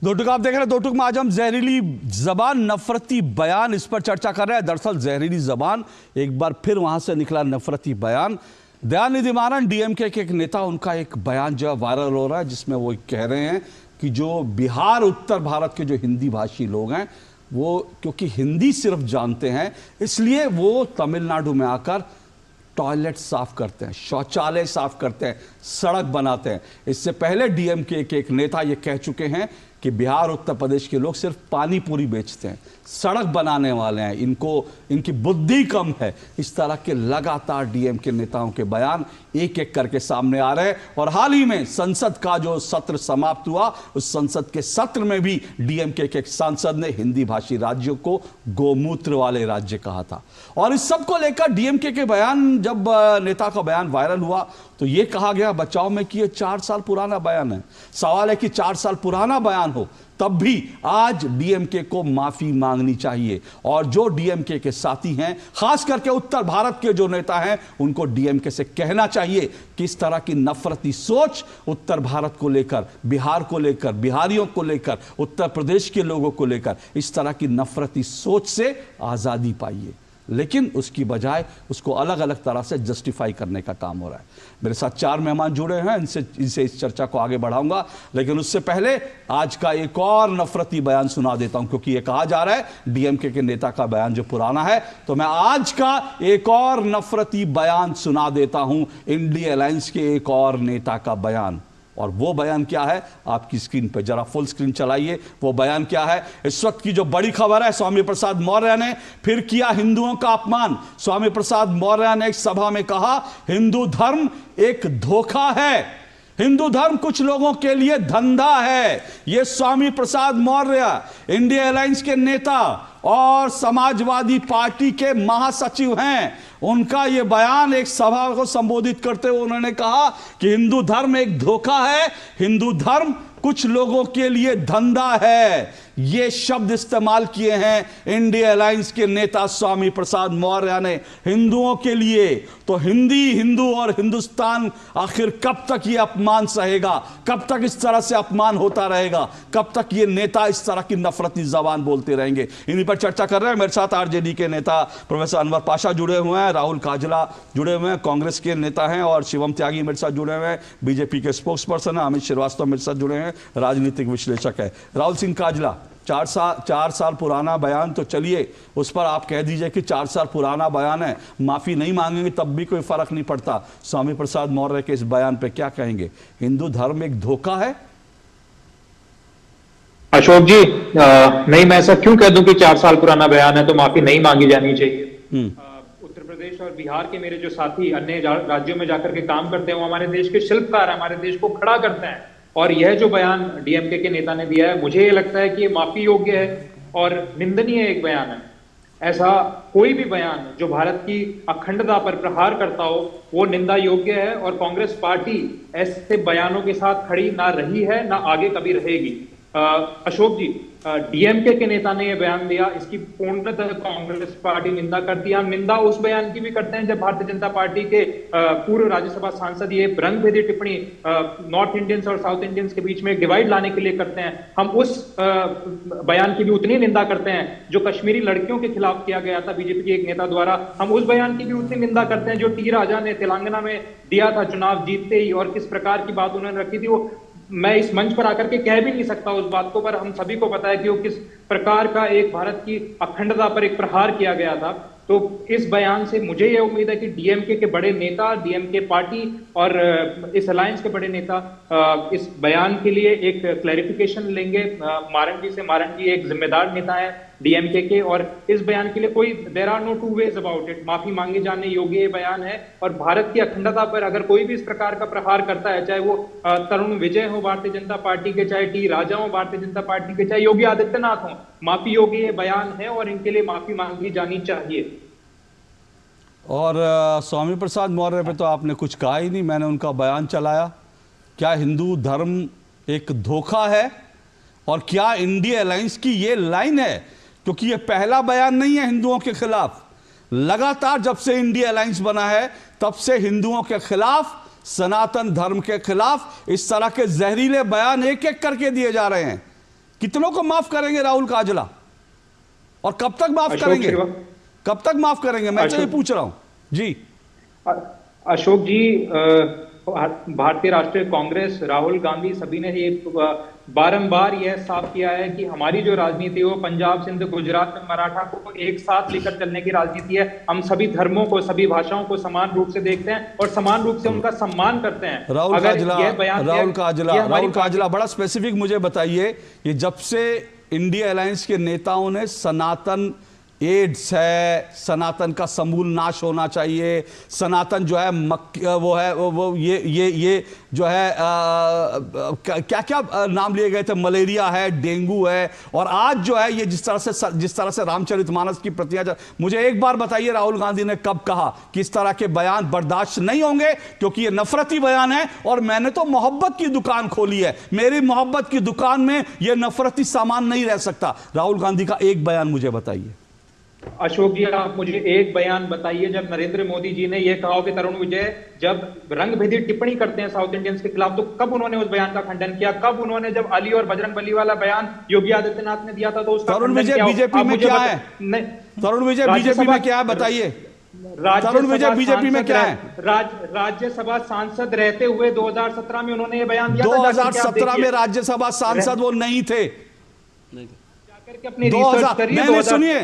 दो टुक आप देख रहे हैं। दो टुक में आज हम जहरीली जबान, नफरती बयान, इस पर चर्चा कर रहे हैं। दरअसल जहरीली जबान, एक बार फिर वहां से निकला नफरती बयान। दयानिधि मारन DMK के एक नेता, उनका एक बयान जो वायरल हो रहा है जिसमें वो कह रहे हैं कि जो बिहार, उत्तर भारत के जो हिंदी भाषी लोग हैं वो क्योंकि हिंदी सिर्फ जानते हैं इसलिए वो तमिलनाडु में आकर टॉयलेट साफ करते हैं, शौचालय साफ करते हैं, सड़क बनाते हैं। इससे पहले DMK के एक नेता ये कह चुके हैं कि बिहार, उत्तर प्रदेश के लोग सिर्फ पानी पूरी बेचते हैं, सड़क बनाने वाले हैं, इनकी बुद्धि कम है। इस तरह के लगातार DMK नेताओं के बयान एक एक करके सामने आ रहे हैं। और हाल ही में संसद का जो सत्र समाप्त हुआ, उस संसद के सत्र में भी DMK के एक सांसद ने हिंदी भाषी राज्यों को गोमूत्र वाले राज्य कहा था। और इस सब को लेकर DMK के बयान, जब नेता का बयान वायरल हुआ तो यह कहा गया बचाव में कि यह 4 साल पुराना बयान है। सवाल है कि 4 साल पुराना बयान हो तब भी आज DMK को माफी मांगनी चाहिए। और जो DMK के साथी हैं, खास करके उत्तर भारत के जो नेता हैं, उनको DMK से कहना चाहिए कि इस तरह की नफरती सोच उत्तर भारत को लेकर, बिहार को लेकर, बिहारियों को लेकर, उत्तर प्रदेश के लोगों को लेकर, इस तरह की नफरती सोच से आजादी पाइए। लेकिन उसकी बजाय उसको अलग अलग तरह से जस्टिफाई करने का काम हो रहा है। मेरे साथ 4 मेहमान जुड़े हैं, इनसे इस चर्चा को आगे बढ़ाऊंगा। लेकिन उससे पहले आज का एक और नफरती बयान सुना देता हूं, क्योंकि ये कहा जा रहा है DMK के नेता का बयान जो पुराना है, तो मैं आज का एक और नफरती बयान सुना देता हूं, इंडिया अलायंस के एक और नेता का बयान। और वो बयान क्या है, आपकी स्क्रीन पर जरा फुल स्क्रीन चलाइए। वो बयान क्या है? इस वक्त की जो बड़ी खबर है, स्वामी प्रसाद मौर्य ने फिर किया हिंदुओं का अपमान। स्वामी प्रसाद मौर्य ने एक सभा में कहा, हिंदू धर्म एक धोखा है, हिंदू धर्म कुछ लोगों के लिए धंधा है। ये स्वामी प्रसाद मौर्य इंडिया अलायंस के नेता और समाजवादी पार्टी के महासचिव हैं। उनका यह बयान एक सभा को संबोधित करते हुए उन्होंने कहा कि हिंदू धर्म एक धोखा है, हिंदू धर्म कुछ लोगों के लिए धंधा है। ये शब्द इस्तेमाल किए हैं इंडिया अलायंस के नेता स्वामी प्रसाद मौर्य ने हिंदुओं के लिए। तो हिंदू और हिंदुस्तान आखिर कब तक ये अपमान सहेगा? कब तक इस तरह से अपमान होता रहेगा? कब तक ये नेता इस तरह की नफरती जबान बोलते रहेंगे? इन्हीं पर चर्चा कर रहे हैं। मेरे साथ RJD के नेता प्रोफेसर अनवर पाशा जुड़े हुए हैं, राहुल काजला जुड़े हुए हैं, कांग्रेस के नेता हैं, और शिवम त्यागी मेरे साथ जुड़े हुए हैं, BJP के स्पोक्स पर्सन है, अमित श्रीवास्तव मेरे साथ जुड़े हैं, राजनीतिक विश्लेषक है। राहुल सिंह काजला, 4 साल पुराना बयान, तो चलिए उस पर आप कह दीजिए कि 4 साल पुराना बयान है, माफी नहीं मांगेंगे तब भी कोई फर्क नहीं पड़ता। स्वामी प्रसाद मौर्य के इस बयान पे क्या कहेंगे? हिंदू धर्म एक धोखा है? अशोक जी, नहीं, मैं ऐसा क्यों कह दूं कि 4 साल पुराना बयान है तो माफी नहीं मांगी जानी चाहिए। उत्तर प्रदेश और बिहार के मेरे जो साथी अन्य राज्यों में जाकर के काम करते हैं, वो हमारे देश के शिल्पकार, हमारे देश को खड़ा करते हैं। और यह जो बयान DMK के नेता ने दिया है, मुझे ये लगता है कि ये माफी योग्य है और निंदनीय एक बयान है। ऐसा कोई भी बयान जो भारत की अखंडता पर प्रहार करता हो वो निंदा योग्य है और कांग्रेस पार्टी ऐसे बयानों के साथ खड़ी ना रही है ना आगे कभी रहेगी। अशोक जी, डीएमके के नेता ने यह बयान दिया, इसकी पूर्णतः कांग्रेस पार्टी निंदा करती है। हम निंदा उस बयान की भी करते हैं जब भारतीय जनता पार्टी के पूर्व राज्यसभा सांसद ये रंगभेदी टिप्पणी नॉर्थ इंडियंस और साउथ इंडियंस के बीच में एक डिवाइड लाने के लिए करते हैं। हम उस बयान की भी उतनी निंदा करते हैं जो कश्मीरी लड़कियों के खिलाफ किया गया था बीजेपी के एक नेता द्वारा। हम उस बयान की भी उतनी निंदा करते हैं जो टी राजा ने तेलंगाना में दिया था चुनाव जीतते ही, और किस प्रकार की बात उन्होंने रखी थी वो मैं इस मंच पर आकर के कह भी नहीं सकता उस बात को, पर हम सभी को पता है कि वो किस प्रकार का एक भारत की अखंडता पर एक प्रहार किया गया था। तो इस बयान से मुझे यह उम्मीद है कि डीएमके के बड़े नेता, डीएमके पार्टी और इस अलायंस के बड़े नेता इस बयान के लिए एक क्लैरिफिकेशन लेंगे मारन जी से। मारन जी एक जिम्मेदार नेता है डीएमके के, और इस बयान के लिए कोई there are no two ways about it, माफी मांगे जाने योग्य ये बयान है। और भारत की अखंडता पर अगर कोई भी इस प्रकार का प्रहार करता है, चाहे वो तरुण विजय हो भारतीय जनता पार्टी के, चाहे टी राजा हो भारतीय जनता पार्टी के, चाहे योगी आदित्यनाथ हो, माफी योग्य ये बयान है और इनके लिए माफी मांगी जानी चाहिए। और स्वामी प्रसाद मौर्य पे तो आपने कुछ कहा ही नहीं, मैंने उनका बयान चलाया। क्या हिंदू धर्म एक धोखा है और क्या इंडिया अलायंस की ये लाइन है? क्योंकि ये पहला बयान नहीं है हिंदुओं के खिलाफ। लगातार जब से इंडिया अलायंस बना है तब से हिंदुओं के खिलाफ, सनातन धर्म के खिलाफ इस तरह के जहरीले बयान एक एक करके दिए जा रहे हैं। कितनों को माफ करेंगे राहुल काजला, और कब तक माफ करेंगे? कब तक माफ करेंगे? मैं तो ये पूछ रहा हूं जी। अशोक जी, भारतीय राष्ट्रीय कांग्रेस, राहुल गांधी सभी ने ये बारंबार यह साफ किया है कि हमारी जो राजनीति है वो पंजाब, सिंध, गुजरात में मराठा को एक साथ लेकर चलने की राजनीति है। हम सभी धर्मों को, सभी भाषाओं को समान रूप से देखते हैं और समान रूप से उनका सम्मान करते हैं। राहुल काजला बड़ा स्पेसिफिक मुझे बताइए, ये जब से इंडिया अलायंस के नेताओं ने सनातन एड्स है, सनातन का समूल नाश होना चाहिए, सनातन जो है वो ये जो है क्या क्या नाम लिए गए थे, मलेरिया है, डेंगू है, और आज जो है ये जिस तरह से रामचरितमानस की प्रतियां, मुझे एक बार बताइए राहुल गांधी ने कब कहा कि इस तरह के बयान बर्दाश्त नहीं होंगे क्योंकि ये नफरती बयान है और मैंने तो मोहब्बत की दुकान खोली है, मेरी मोहब्बत की दुकान में ये नफरती सामान नहीं रह सकता। राहुल गांधी का एक बयान मुझे बताइए। अशोक जी, आप मुझे एक बयान बताइए जब नरेंद्र मोदी जी ने यह कहा कि तरुण विजय जब रंगभेदी टिप्पणी करते हैं साउथ इंडियंस के खिलाफ, तो कब उन्होंने उस बयान का खंडन किया? कब उन्होंने, जब अली और बजरंगबली वाला बयान योगी आदित्यनाथ ने दिया था तो उसका तरुण विजय बीजेपी में क्या है? तरुण विजय बीजेपी में क्या है बताइए? तरुण विजय बीजेपी में क्या है? राज्यसभा सांसद रहते हुए 2017 में उन्होंने ये बयान दिया। 2017 में राज्यसभा सांसद वो नहीं थे।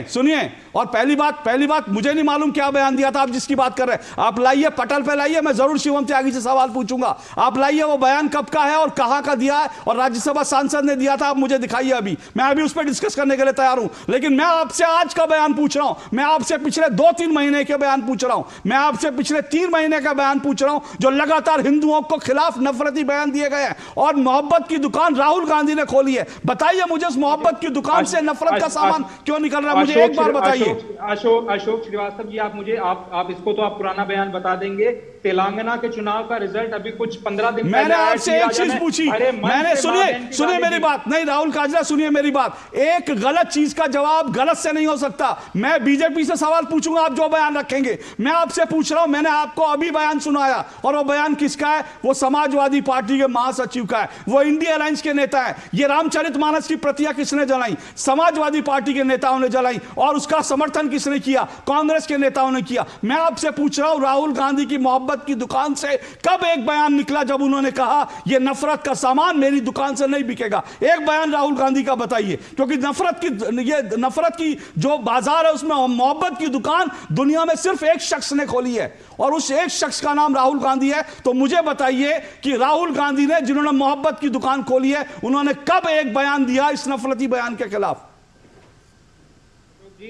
सुनिए, और पहली बात मुझे नहीं मालूम क्या बयान दिया था आप जिसकी बात कर रहे हैं। आप लाइए, पटल पे लाइए, मैं जरूर शिवम त्यागी से सवाल पूछूंगा। आप लाइए वो बयान कब का है और कहां का दिया है और राज्यसभा सांसद ने दिया था, आप मुझे दिखाइए। अभी मैं अभी उस पर डिस्कस करने के लिए तैयार हूं, लेकिन मैं आपसे आज का बयान पूछ रहा हूं, मैं आपसे पिछले 2-3 महीने के बयान पूछ रहा हूं, मैं आपसे पिछले 3 महीने का बयान पूछ रहा हूं जो लगातार हिंदुओं को खिलाफ नफरती बयान दिए गए हैं और मोहब्बत की दुकान राहुल गांधी ने खोली है। बताइए मुझे उस मोहब्बत की दुकान से नफरत का सामान क्यों निकल रहा है? मुझे एक बार बताइए। अशोक श्रीवास्तव जी, आप मुझे आप इसको तो आप पुराना बयान बता देंगे। तेलंगाना के चुनाव का रिजल्ट अभी कुछ 15 दिन मैंने आपसे एक चीज पूछी, मैंने सुनिए मेरी बात, नहीं राहुल काजला सुनिए मेरी बात, एक गलत चीज का जवाब गलत से नहीं हो सकता। मैं बीजेपी से सवाल पूछूंगा, आप जो बयान रखेंगे। मैं आपसे पूछ रहा हूं, मैंने आपको अभी बयान सुनाया और वो बयान किसका है? वो समाजवादी पार्टी के महासचिव का है, वो इंडिया अलायंस के नेता है। ये रामचरितमानस की प्रतियां किसने जलाई? समाजवादी पार्टी के नेताओं ने जलाई, और उसका समर्थन किसने किया? कांग्रेस के नेताओं ने किया। मैं आपसे पूछ रहा हूं, राहुल गांधी की मोहब्बत की दुकान से कब एक बयान निकला जब उन्होंने कहा यह नफरत का सामान मेरी दुकान से नहीं बिकेगा? एक बयान राहुल गांधी का बताइए, क्योंकि नफरत की जो बाजार है उसमें मोहब्बत की दुकान दुनिया में सिर्फ एक शख्स ने खोली है और उस एक शख्स का नाम राहुल गांधी है। तो मुझे बताइए कि राहुल गांधी ने, जिन्होंने मोहब्बत की दुकान खोली है, उन्होंने कब एक बयान दिया इस नफरती बयान के खिलाफ?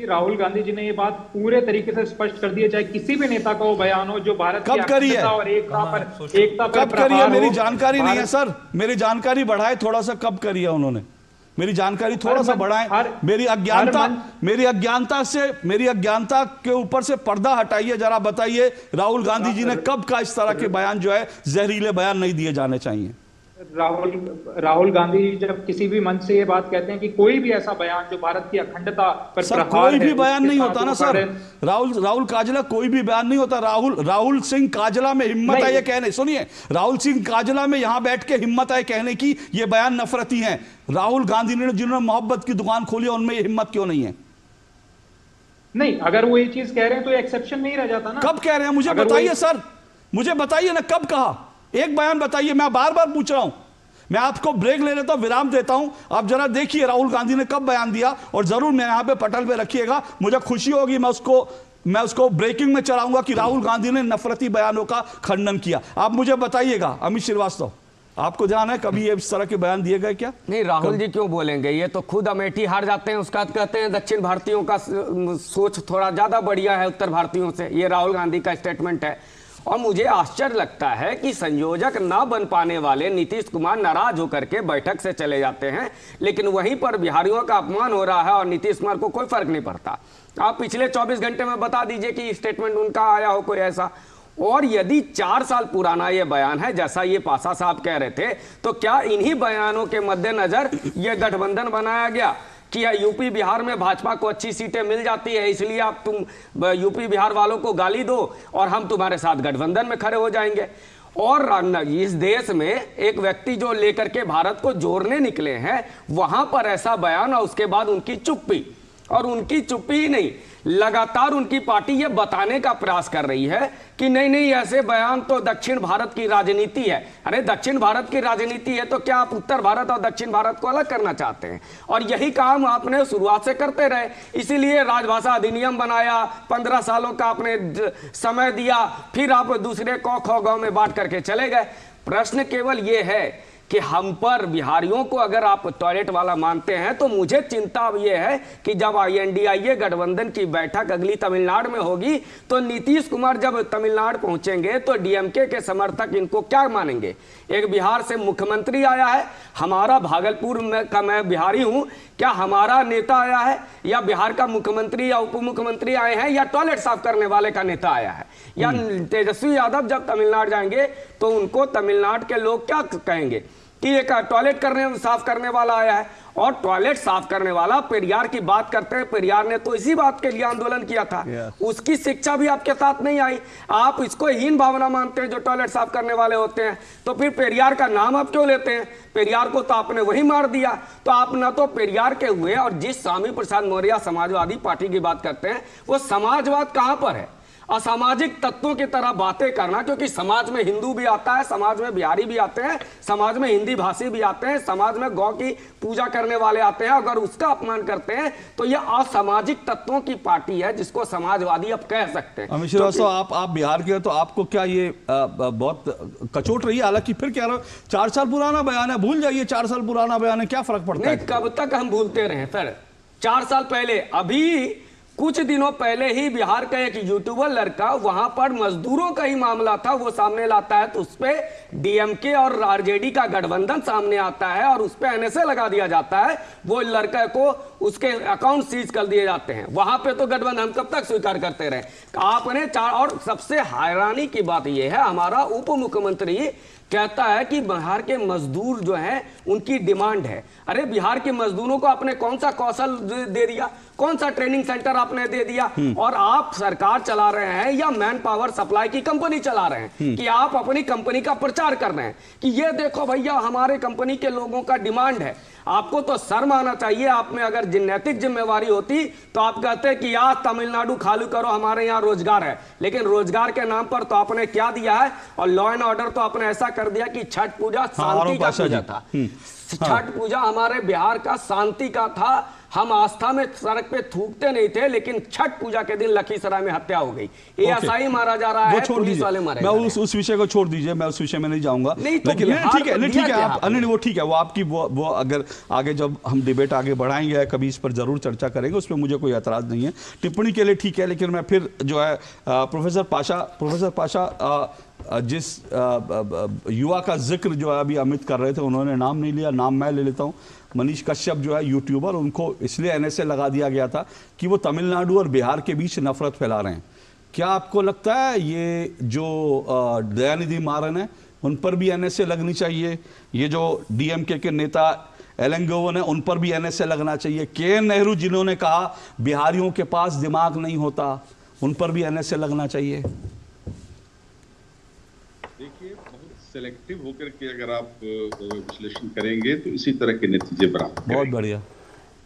राहुल गांधी जी ने ये बात पूरे तरीके से स्पष्ट कर दी है, चाहे किसी भी नेता का वो बयान हो जो भारत कब करी है और एकता पर कब करी है? मेरी जानकारी नहीं है सर, मेरी जानकारी बढ़ाए थोड़ा सा। कब करी है उन्होंने? मेरी जानकारी थोड़ा सा बढ़ाएं। मेरी अज्ञानता के ऊपर से पर्दा हटाइए, जरा बताइए राहुल गांधी जी ने कब का इस तरह के बयान जो है जहरीले बयान नहीं दिए जाने चाहिए। राहुल गांधी जब किसी भी मंच से ये बात कहते हैं कि कोई भी ऐसा बयान जो भारत की अखंडता पर सर कोई भी बयान नहीं होता ना सर, राहुल काजला कोई भी बयान नहीं होता। राहुल सिंह काजला में हिम्मत है ये कहने, सुनिए, राहुल सिंह काजला में यहां बैठ के हिम्मत है कहने की ये बयान नफरती हैं। राहुल गांधी ने जिन्होंने मोहब्बत की दुकान खोली उनमें ये हिम्मत क्यों नहीं है? नहीं, अगर वो ये चीज कह रहे हैं तो एक्सेप्शन नहीं रह जाता ना। कब कह रहे हैं मुझे बताइए सर, मुझे बताइए ना कब कहा, एक बयान बताइए। मैं बार बार पूछ रहा हूं, मैं आपको ब्रेक ले लेता हूं, विराम देता हूं, आप जरा देखिए राहुल गांधी ने कब बयान दिया और जरूर मैं यहां पे पटल पे रखिएगा। मुझे खुशी होगी, मैं उसको ब्रेकिंग में चलाऊंगा कि राहुल गांधी ने नफरती बयानों का खंडन किया। आप मुझे बताइएगा अमित श्रीवास्तव, आपको ध्यान है कभी ये इस तरह के बयान दिए गए क्या? नहीं, राहुल जी क्यों बोलेंगे, ये तो खुद अमेठी हार जाते हैं, उसका कहते हैं दक्षिण भारतीयों का सोच थोड़ा ज्यादा बढ़िया है उत्तर भारतीयों से। ये राहुल गांधी का स्टेटमेंट है। और मुझे आश्चर्य लगता है कि संयोजक ना बन पाने वाले नीतीश कुमार नाराज होकर के बैठक से चले जाते हैं, लेकिन वहीं पर बिहारियों का अपमान हो रहा है और नीतीश कुमार को कोई फर्क नहीं पड़ता। आप पिछले 24 घंटे में बता दीजिए कि स्टेटमेंट उनका आया हो कोई ऐसा। और यदि 4 साल पुराना ये बयान है जैसा ये पासा साहब कह रहे थे, तो क्या इन्हीं बयानों के मद्देनजर ये गठबंधन बनाया गया कि यूपी बिहार में भाजपा को अच्छी सीटें मिल जाती है, इसलिए आप तुम यूपी बिहार वालों को गाली दो और हम तुम्हारे साथ गठबंधन में खड़े हो जाएंगे। और इस देश में एक व्यक्ति जो लेकर के भारत को जोड़ने निकले हैं, वहां पर ऐसा बयान और उसके बाद उनकी चुप्पी, और उनकी चुप्पी ही नहीं, लगातार उनकी पार्टी ये बताने का प्रयास कर रही है कि नहीं ऐसे बयान तो दक्षिण भारत की राजनीति है। अरे दक्षिण भारत की राजनीति है तो क्या आप उत्तर भारत और दक्षिण भारत को अलग करना चाहते हैं? और यही काम आपने शुरुआत से करते रहे, इसीलिए राजभाषा अधिनियम बनाया, 15 सालों का आपने समय दिया, फिर आप दूसरे खो गांव में बांट करके चले गए। प्रश्न केवल ये है कि हम पर बिहारियों को अगर आप टॉयलेट वाला मानते हैं, तो मुझे चिंता अब यह है कि जब INDIA गठबंधन की बैठक अगली तमिलनाडु में होगी, तो नीतीश कुमार जब तमिलनाडु पहुंचेंगे तो DMK के समर्थक इनको क्या मानेंगे? एक बिहार से मुख्यमंत्री आया है, हमारा भागलपुर में का मैं बिहारी हूं, क्या हमारा नेता आया है या बिहार का मुख्यमंत्री या उप मुख्यमंत्री आए हैं या टॉयलेट साफ करने वाले का नेता आया है? या तेजस्वी यादव जब तमिलनाडु जाएंगे तो उनको तमिलनाडु के लोग क्या कहेंगे कि एक टॉयलेट साफ करने वाला आया है? और टॉयलेट साफ करने वाला, पेरियार की बात करते हैं, पेरियार ने तो इसी बात के लिए आंदोलन किया था, उसकी शिक्षा भी आपके साथ नहीं आई। आप इसको हीन भावना मानते हैं जो टॉयलेट साफ करने वाले होते हैं, तो फिर पेरियार का नाम आप क्यों लेते हैं? पेरियार को तो आपने वही मार दिया। तो आप ना तो पेरियार के हुए, और जिस स्वामी प्रसाद मौर्य समाजवादी पार्टी की बात करते हैं, वो समाजवाद कहां पर है? असामाजिक तत्वों की तरह बातें करना, क्योंकि समाज में हिंदू भी आता है, समाज में बिहारी भी आते हैं, समाज में हिंदी भाषी भी आते हैं, समाज में गौ की पूजा करने वाले आते हैं। अगर उसका अपमान करते हैं तो यह असामाजिक तत्वों की पार्टी है जिसको समाजवादी आप कह सकते हैं। अमित श्रीवास्तव, आप बिहार के, तो आपको क्या ये बहुत कचोट रही है? हालांकि फिर कह रहा हूं 4 साल पुराना बयान है, भूल जाइए 4 साल पुराना बयान है, क्या फर्क पड़ता है? कब तक हम भूलते रहे सर? 4 साल पहले, अभी कुछ दिनों पहले ही बिहार का एक यूट्यूबर लड़का, वहां पर मजदूरों का ही मामला था, वो सामने लाता है तो उस पे DMK और RJD का गठबंधन सामने आता है और उस पे NSA लगा दिया जाता है। वो लड़के को उसके अकाउंट सीज कर दिए जाते हैं। वहां पे तो गठबंधन हम कब तक स्वीकार करते रहे? आपने और सबसे हैरानी की बात यह है, हमारा उप मुख्यमंत्री कहता है कि बिहार के मजदूर जो हैं उनकी डिमांड है। अरे बिहार के मजदूरों को आपने कौन सा कौशल दे दिया, कौन सा ट्रेनिंग सेंटर आपने दे दिया? और आप सरकार चला रहे हैं या मैन पावर सप्लाई की कंपनी चला रहे हैं कि आप अपनी कंपनी का प्रचार कर रहे हैं कि ये देखो भैया हमारे कंपनी के लोगों का डिमांड है। आपको तो शर्म आना चाहिए। आप में अगर नैतिक जिम्मेवारी होती तो आप कहते कि यार तमिलनाडु खाली करो, हमारे यहाँ रोजगार है। लेकिन रोजगार के नाम पर तो आपने क्या दिया है? और लॉ एंड ऑर्डर तो आपने ऐसा कर दिया कि छठ पूजा शांति का पूजा था। छठ पूजा हमारे बिहार का शांति का था। हम आस्था में सड़क पे थूकते नहीं थे, लेकिन छठ पूजा के दिन लखीसराय में हत्या हो गई। ASI मारा जा रहा है, पुलिस वाले मारे जा रहे हैं। उस विषय को छोड़ दीजिए, मैं उस विषय में नहीं जाऊंगा। लेकिन ठीक है आप वो ठीक है, वो आपकी वो अगर आगे जब हम डिबेट आगे बढ़ाएंगे कभी इस पर जरूर चर्चा करेंगे, उसमें मुझे कोई एतराज नहीं है। टिप्पणी के लिए ठीक है, लेकिन मैं फिर जो है प्रोफेसर पाशा जिस युवा का जिक्र जो है अभी अमित कर रहे थे, उन्होंने नाम नहीं लिया, नाम मैं ले लेता हूं। मनीष कश्यप जो है यूट्यूबर, उनको इसलिए एनएसए लगा दिया गया था कि वो तमिलनाडु और बिहार के बीच नफरत फैला रहे हैं। क्या आपको लगता है ये जो दयानिधि मारन है उन पर भी एनएसए लगनी चाहिए? ये जो डीएमके के नेता एलंगोवन है उन पर भी एनएसए लगना चाहिए? के.एन. नेहरू जिन्होंने कहा बिहारियों के पास दिमाग नहीं होता, उन पर भी एनएसए लगना चाहिए? देखिए, बहुत सेलेक्टिव होकर के अगर आप विश्लेषण करेंगे तो इसी तरह के नतीजे बराबर। बहुत बढ़िया।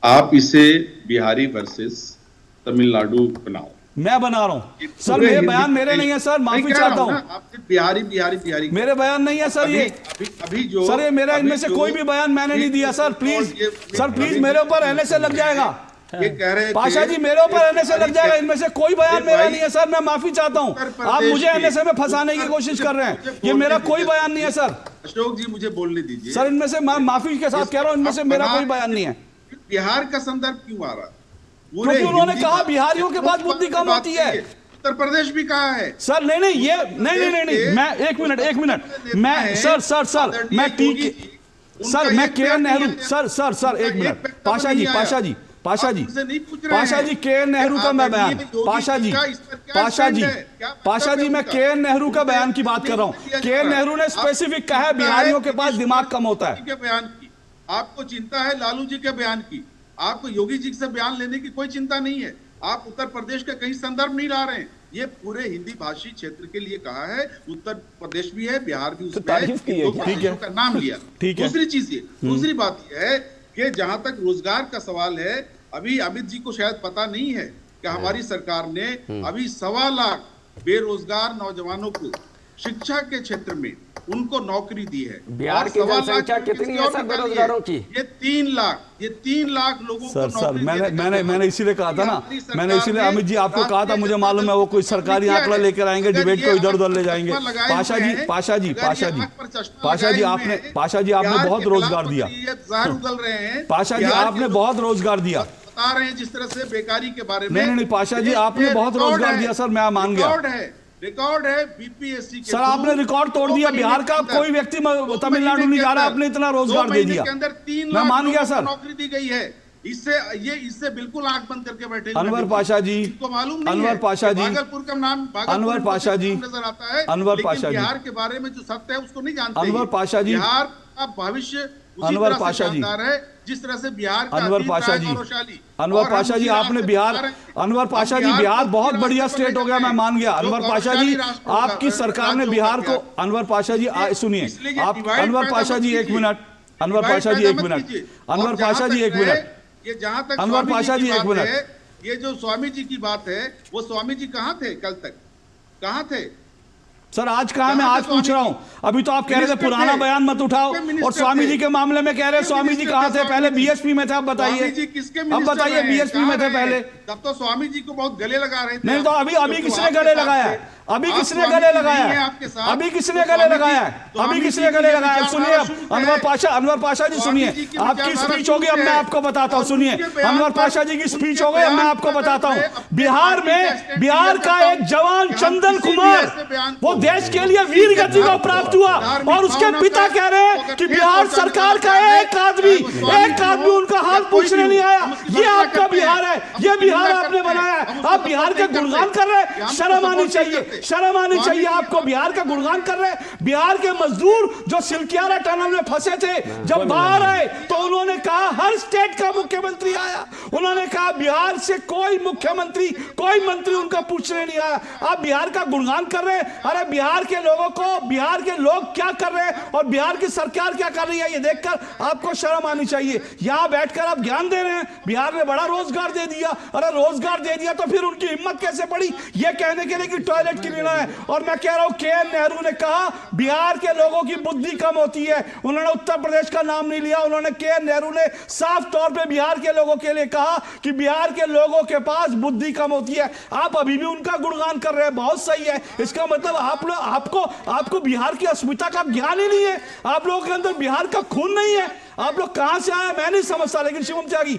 आप इसे बिहारी वर्सेस तमिलनाडु बनाओ। मैं बना रहा हूं सर, मेरे बयान मेरे नहीं है सर, माफी चाहता हूं। आपसे बिहारी मेरे बयान नहीं है सर, ये अभी जो सर ये मेरा इनमें से कोई भी बयान मैंने नहीं दिया सर। प्लीज सर, प्लीज मेरे ऊपर एनएसए लग जाएगा। ये कह रहे पाशा जी मेरे ऊपर एनएसए लग जाएगा, इनमें से कोई बयान मेरा नहीं है सर, मैं माफी चाहता हूं। आप मुझे एनएसए में फंसाने की कोशिश कर रहे हैं, ये मेरा कोई बयान नहीं है सर। अशोक जी मुझे बोलने दीजिए सर, इनमें से मैं माफी के साथ कह रहा हूं, इनमें से मेरा कोई बयान नहीं है। बिहार का संदर्भ क्यों आ रहा है? क्योंकि उन्होंने कहा बिहारियों के पास बुद्धि कम होती है। उत्तर प्रदेश भी कहा है सर। नहीं ये नहीं, मैं एक मिनट मैं सर मैं मैं के.एन. नेहरू सर एक मिनट। पाशा जी के.एन. नेहरू का मैं बयान, पाशा जी मैं के.एन. नेहरू का बयान की बात कर रहा हूं। के.एन. नेहरू ने स्पेसिफिक कहा है बिहारियों के पास दिमाग कम होता है। बयान की आपको चिंता है, लालू जी के बयान की आपको, योगी जी से बयान लेने की कोई चिंता नहीं है। आप उत्तर प्रदेश का कहीं संदर्भ नहीं ला रहे हैं। ये पूरे हिंदी भाषी क्षेत्र के लिए कहा है। उत्तर प्रदेश भी है, बिहार भी उसमें है, दो प्रदेशों का नाम लिया। दूसरी चीज ये, दूसरी बात यह है कि जहां तक रोजगार का सवाल है, अभी अमित जी को शायद पता नहीं है कि हमारी सरकार ने अभी 1.25 लाख बेरोजगार नौजवानों को शिक्षा के क्षेत्र में उनको नौकरी दी है। बिहार की जनसंख्या कितनी है सर बेरोजगारों की? ये 3 लाख लोगों को सर मैंने इसीलिए कहा था ना, मैंने इसीलिए अमित जी आपको कहा था, मुझे मालूम है वो कोई सरकारी आंकड़ा लेकर आएंगे, डिबेट को इधर उधर ले जाएंगे। पाशा जी आपने बहुत रोजगार दिया। उगल रहे हैं पाशा जी आपने बहुत रोजगार दिया, बता रहे हैं जिस तरह से बेकारी के बारे में। नहीं पाशा जी आपने बहुत रोजगार दिया सर, मैं मान गया। रिकॉर्ड है बीपीएससी के सर, आपने रिकॉर्ड तोड़ दिया। बिहार का कोई व्यक्ति तमिलनाडु नहीं जा रहा, आपने इतना रोजगार दे दिया, मैं मान गया सर। नौकरी दी गई है। इससे बिल्कुल आंख बंद करके बैठे अनवर पाशा जी, अनवर पाशा जी, भागलपुर का नाम अनवर पाशा जी नजर आता है, अनवर पाशा जी बिहार के बारे में जो सत्य है उसको नहीं जानते। अनवर पाशा जी, बिहार का भविष्य अनवर पाशा जी है, जिस तरह से बिहार का अनवर पाशा जी, अनवर पाशा जी आपने बिहार, अनवर पाशा जी बिहार बहुत बढ़िया स्टेट हो गया, मैं मान गया। अनवर पाशा जी आपकी सरकार ने बिहार को, अनवर पाशा जी सुनिए आप, अनवर पाशा जी एक मिनट, अनवर पाशा जी एक मिनट, अनवर पाशा जी एक मिनट, ये जहां तक अनवर पाशा जी एक मिनट, ये जो स्वामी जी की बात है, वो स्वामी जी कहां थे? कल तक कहां थे सर? आज कहा, मैं आज पूछ रहा हूं। अभी तो आप कह रहे थे पुराना बयान मत उठाओ, और स्वामी जी के मामले में कह रहे हैं स्वामी जी कहां थे? पहले बीएसपी में थे, अब बताइए, अब बताइए बीएसपी में थे पहले। तब तो स्वामी जी को बहुत गले लगा रहे थे। नहीं तो अभी किसने गले लगाया? अभी किसने गले लगाया? अभी किसने गले लगाया? अभी किसने गले लगाया? सुनिए अनवर पाशा जी सुनिए, आपकी स्पीच होगी, अब मैं आपको बताता हूं। सुनिए, अनवर पाशा जी की स्पीच हो गई, अब मैं आपको बताता हूं। बिहार में, बिहार का एक जवान चंदन कुमार, वो देश के लिए वीर गति को प्राप्त हुआ, और उसके पिता कह रहे हैं कि बिहार सरकार का एक आदमी उनका हाल पूछने नहीं आया। ये आपका बिहार है, ये बिहार आपने बनाया है। आप बिहार के गुणगान कर रहे हैं, शर्म आनी चाहिए, शर्म आनी चाहिए आपको। बिहार का गुणगान कर रहे हैं। बिहार के मजदूर जो सिलकियारा टनल में फंसे थे, जब बाहर आए तो उन्होंने कहा हर स्टेट का मुख्यमंत्री आया, उन्होंने कहा बिहार से कोई मुख्यमंत्री, कोई मंत्री उनका पूछने नहीं आया। आप बिहार का गुणगान कर रहे हैं। अरे बिहार के लोगों को, बिहार के लोग क्या कर रहे हैं और बिहार की सरकार क्या कर रही है, ये देखकर आपको शर्म आनी चाहिए। यहां बैठकर आप ज्ञान दे रहे हैं बिहार ने बड़ा रोजगार दे दिया। अरे रोजगार दे दिया तो फिर उनकी हिम्मत कैसे पड़ी ये कहने के लिए कि टॉयलेट की निर्णय है। और मैं कह रहा हूं के.एन. नेहरू ने कहा बिहार के लोगों की बुद्धि कम होती है। उन्होंने उत्तर प्रदेश का नाम नहीं लिया, उन्होंने के.एन. नेहरू ने साफ तौर पे बिहार के लोगों के लिए कहा कि बिहार के लोगों के पास बुद्धि कम होती है। आप अभी भी उनका गुणगान कर रहे हैं, बहुत सही है। इसका मतलब आप आपको बिहार की अस्मिता का ज्ञान ही नहीं है। आप लोगों के अंदर बिहार का खून नहीं है। आप लोग कहां से आए मैं नहीं समझता। लेकिन शिवम त्यागी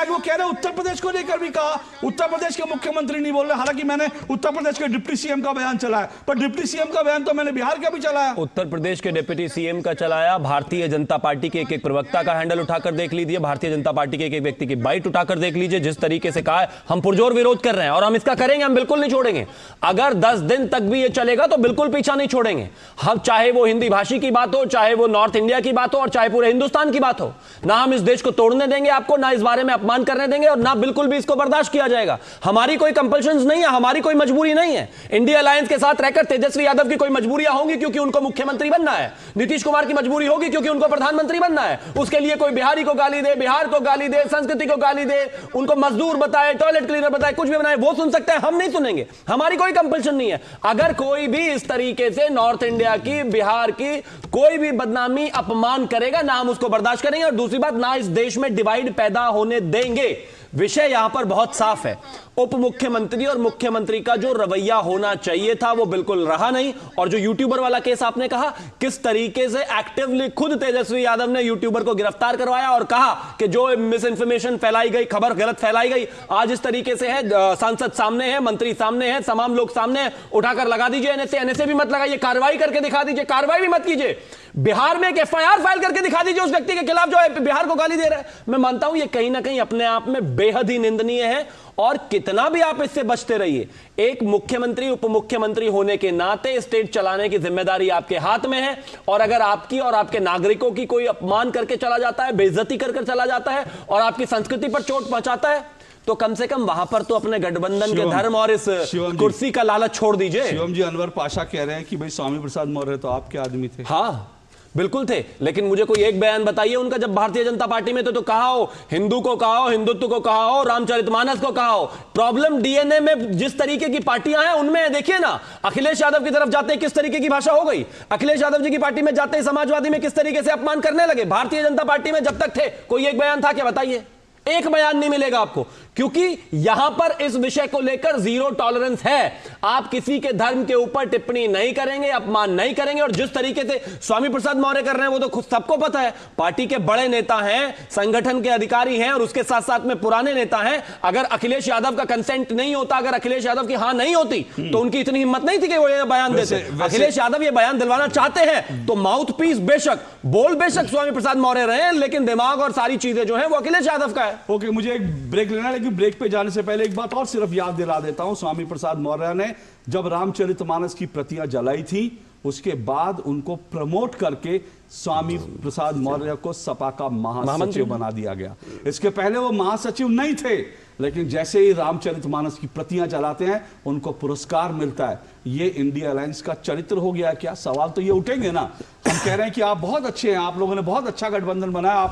वो कह रहे हैं उत्तर प्रदेश को लेकर भी कहा, उत्तर प्रदेश के मुख्यमंत्री नहीं बोल रहे। हालांकि मैंने उत्तर प्रदेश के डिप्टी सीएम का बयान चलाया, पर डिप्टी सीएम का बयान तो मैंने बिहार का भी चलाया। उत्तर प्रदेश के डिप्टी सीएम का चलाया, भारतीय जनता पार्टी के एक प्रवक्ता का हैंडल उठाकर देख लीजिए, भारतीय जनता पार्टी के एक व्यक्ति की बाइट उठाकर देख लीजिए। जिस तरीके से कहा है, हम पुरजोर विरोध कर रहे हैं और हम इसका करेंगे, हम बिल्कुल नहीं छोड़ेंगे। अगर 10 दिन तक भी ये चलेगा तो बिल्कुल पीछा नहीं छोड़ेंगे हम, चाहे वो हिंदी भाषी की बात हो, चाहे वो नॉर्थ इंडिया की बात हो और चाहे पूरे हिंदुस्तान की बात हो। ना हम इस देश को तोड़ने देंगे आपको, ना इस बारे में अपमान करने देंगे और ना बिल्कुल भी इसको बर्दाश्त किया जाएगा। हमारी कोई कंपल्शंस नहीं है, हमारी कोई मजबूरी नहीं है। इंडिया अलायंस के साथ रहकर तेजस्वी यादव की कोई मजबूरियां होंगी क्योंकि उनको मुख्यमंत्री बनना है, नीतीश कुमार की मजबूरी होगी क्योंकि उनको प्रधानमंत्री बनना है। उसके लिए कोई बिहारी को गाली दे, बिहार को गाली दे, संस्कृति को गाली दे, उनको मजदूर बताए, टॉयलेट क्लीनर बताए, कुछ भी बनाए, वो सुन सकते हैं, हम नहीं सुनेंगे। हमारी कोई कंपल्शन नहीं है। अगर कोई भी इस तरीके से नॉर्थ इंडिया की, बिहार की कोई भी बदनामी, अपमान करेगा, ना हम उसको बर्दाश्त करेंगे और दूसरी बात, ना इस देश में डिवाइड पैदा होने देंगे। विषय यहां पर बहुत साफ है। उप मुख्यमंत्री और मुख्यमंत्री का जो रवैया होना चाहिए था वो बिल्कुल रहा नहीं। और जो यूट्यूबर वाला केस आपने कहा, किस तरीके से एक्टिवली खुद तेजस्वी यादव ने यूट्यूबर को गिरफ्तार करवाया और कहा कि जो मिस इंफॉर्मेशन फैलाई गई, खबर गलत फैलाई गई, आज इस तरीके से है, सांसद सामने है, मंत्री सामने है, तमाम लोग सामने है, उठाकर लगा दीजिए। एनएसए भी मत लगाइए, कार्रवाई करके दिखा दीजिए, कार्रवाई भी मत कीजिए। बिहार में एक एफआईआर फाइल करके दिखा दीजिए उस व्यक्ति के खिलाफ जो बिहार को गाली दे रहा है। मैं मानता हूं ये कहीं ना कहीं अपने आप में बेहद ही निंदनीय है और कितना भी आप इससे बचते रहिए, एक मुख्यमंत्री उप मुख्यमंत्री होने के नाते स्टेट चलाने की जिम्मेदारी आपके हाथ में है। और अगर आपकी और आपके नागरिकों की कोई अपमान करके चला जाता है, बेइज्जती कर चला जाता है और आपकी संस्कृति पर चोट पहुंचाता है, तो कम से कम वहां पर तो अपने गठबंधन के धर्म और इस कुर्सी का लालच छोड़ दीजिए। शिवम जी, अनवर पाशा कह रहे हैं कि भाई स्वामी प्रसाद मौर्य तो आपके आदमी थे। हाँ बिल्कुल थे, लेकिन मुझे कोई एक बयान बताइए उनका जब भारतीय जनता पार्टी में तो कहा हो, हिंदू को कहा हो, हिंदुत्व को कहा हो, रामचरितमानस को कहा हो। प्रॉब्लम डीएनए में जिस तरीके की पार्टियां हैं उनमें देखिए ना, अखिलेश यादव की तरफ जाते किस तरीके की भाषा हो गई, अखिलेश यादव जी की पार्टी में जाते समाजवादी में किस तरीके से अपमान करने लगे। भारतीय जनता पार्टी में जब तक थे कोई एक बयान था क्या? बताइए, एक बयान नहीं मिलेगा आपको, क्योंकि यहां पर इस विषय को लेकर जीरो टॉलरेंस है। आप किसी के धर्म के ऊपर टिप्पणी नहीं करेंगे, अपमान नहीं करेंगे। और जिस तरीके से स्वामी प्रसाद मौर्य कर रहे हैं वो तो खुद सबको पता है, पार्टी के बड़े नेता हैं, संगठन के अधिकारी हैं और उसके साथ साथ में पुराने नेता हैं। अगर अखिलेश यादव का कंसेंट नहीं होता, अगर अखिलेश यादव की हां नहीं होती तो उनकी इतनी हिम्मत नहीं थी कि वो ये बयान देते। अखिलेश यादव ये बयान दिलवाना चाहते हैं तो माउथ पीस बेशक, बोल बेशक स्वामी प्रसाद मौर्य रहे, लेकिन दिमाग और सारी चीजें जो है वो अखिलेश यादव का है। ओके, मुझे एक ब्रेक लेना है, लेकिन ब्रेक पे जाने से पहले एक बात और सिर्फ याद दिला देता हूं। स्वामी प्रसाद मौर्य ने जब रामचरितमानस की प्रतियां जलाई थी, उसके बाद उनको प्रमोट करके स्वामी प्रसाद मौर्य को सपा का महासचिव बना दिया गया। इसके पहले वो महासचिव नहीं थे, लेकिन जैसे ही रामचरितमानस की प्रतियां जलाते हैं उनको पुरस्कार मिलता है। ये इंडिया अलायंस का चरित्र हो गया क्या? सवाल तो ये उठेंगे ना। हम कह रहे हैं कि आप बहुत अच्छे हैं, आप लोगों ने बहुत अच्छा गठबंधन बनाया,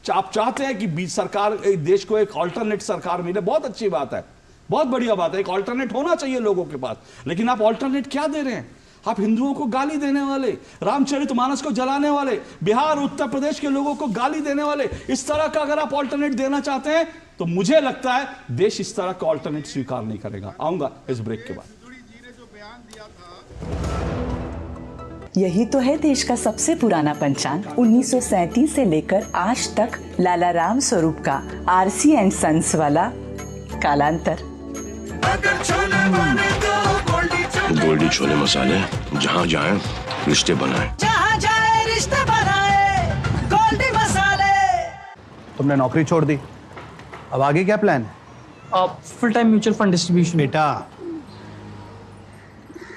आप चाहते हैं कि बीच सरकार, देश को एक ऑल्टरनेट सरकार मिले, बहुत अच्छी बात है, बहुत बढ़िया बात है, एक ऑल्टरनेट होना चाहिए लोगों के पास। लेकिन आप ऑल्टरनेट क्या दे रहे हैं? आप हिंदुओं को गाली देने वाले, रामचरितमानस को जलाने वाले, बिहार उत्तर प्रदेश के लोगों को गाली देने वाले, इस तरह का अगर आप ऑल्टरनेट देना चाहते हैं तो मुझे लगता है देश इस तरह का ऑल्टरनेट स्वीकार नहीं करेगा। आऊंगा इस ब्रेक के बाद। यही तो है देश का सबसे पुराना पंचांग। 1937 से लेकर आज तक लाला राम स्वरूप का आरसी एंड सन्स वाला कालांतर। गोल्डी छोले मसाले, जहाँ जाए रिश्ते बनाए, जहाँ जाए रिश्ते बनाए, गोल्डी मसाले। तुमने नौकरी छोड़ दी, अब आगे क्या प्लान है? Full time mutual fund distribution. बेटा,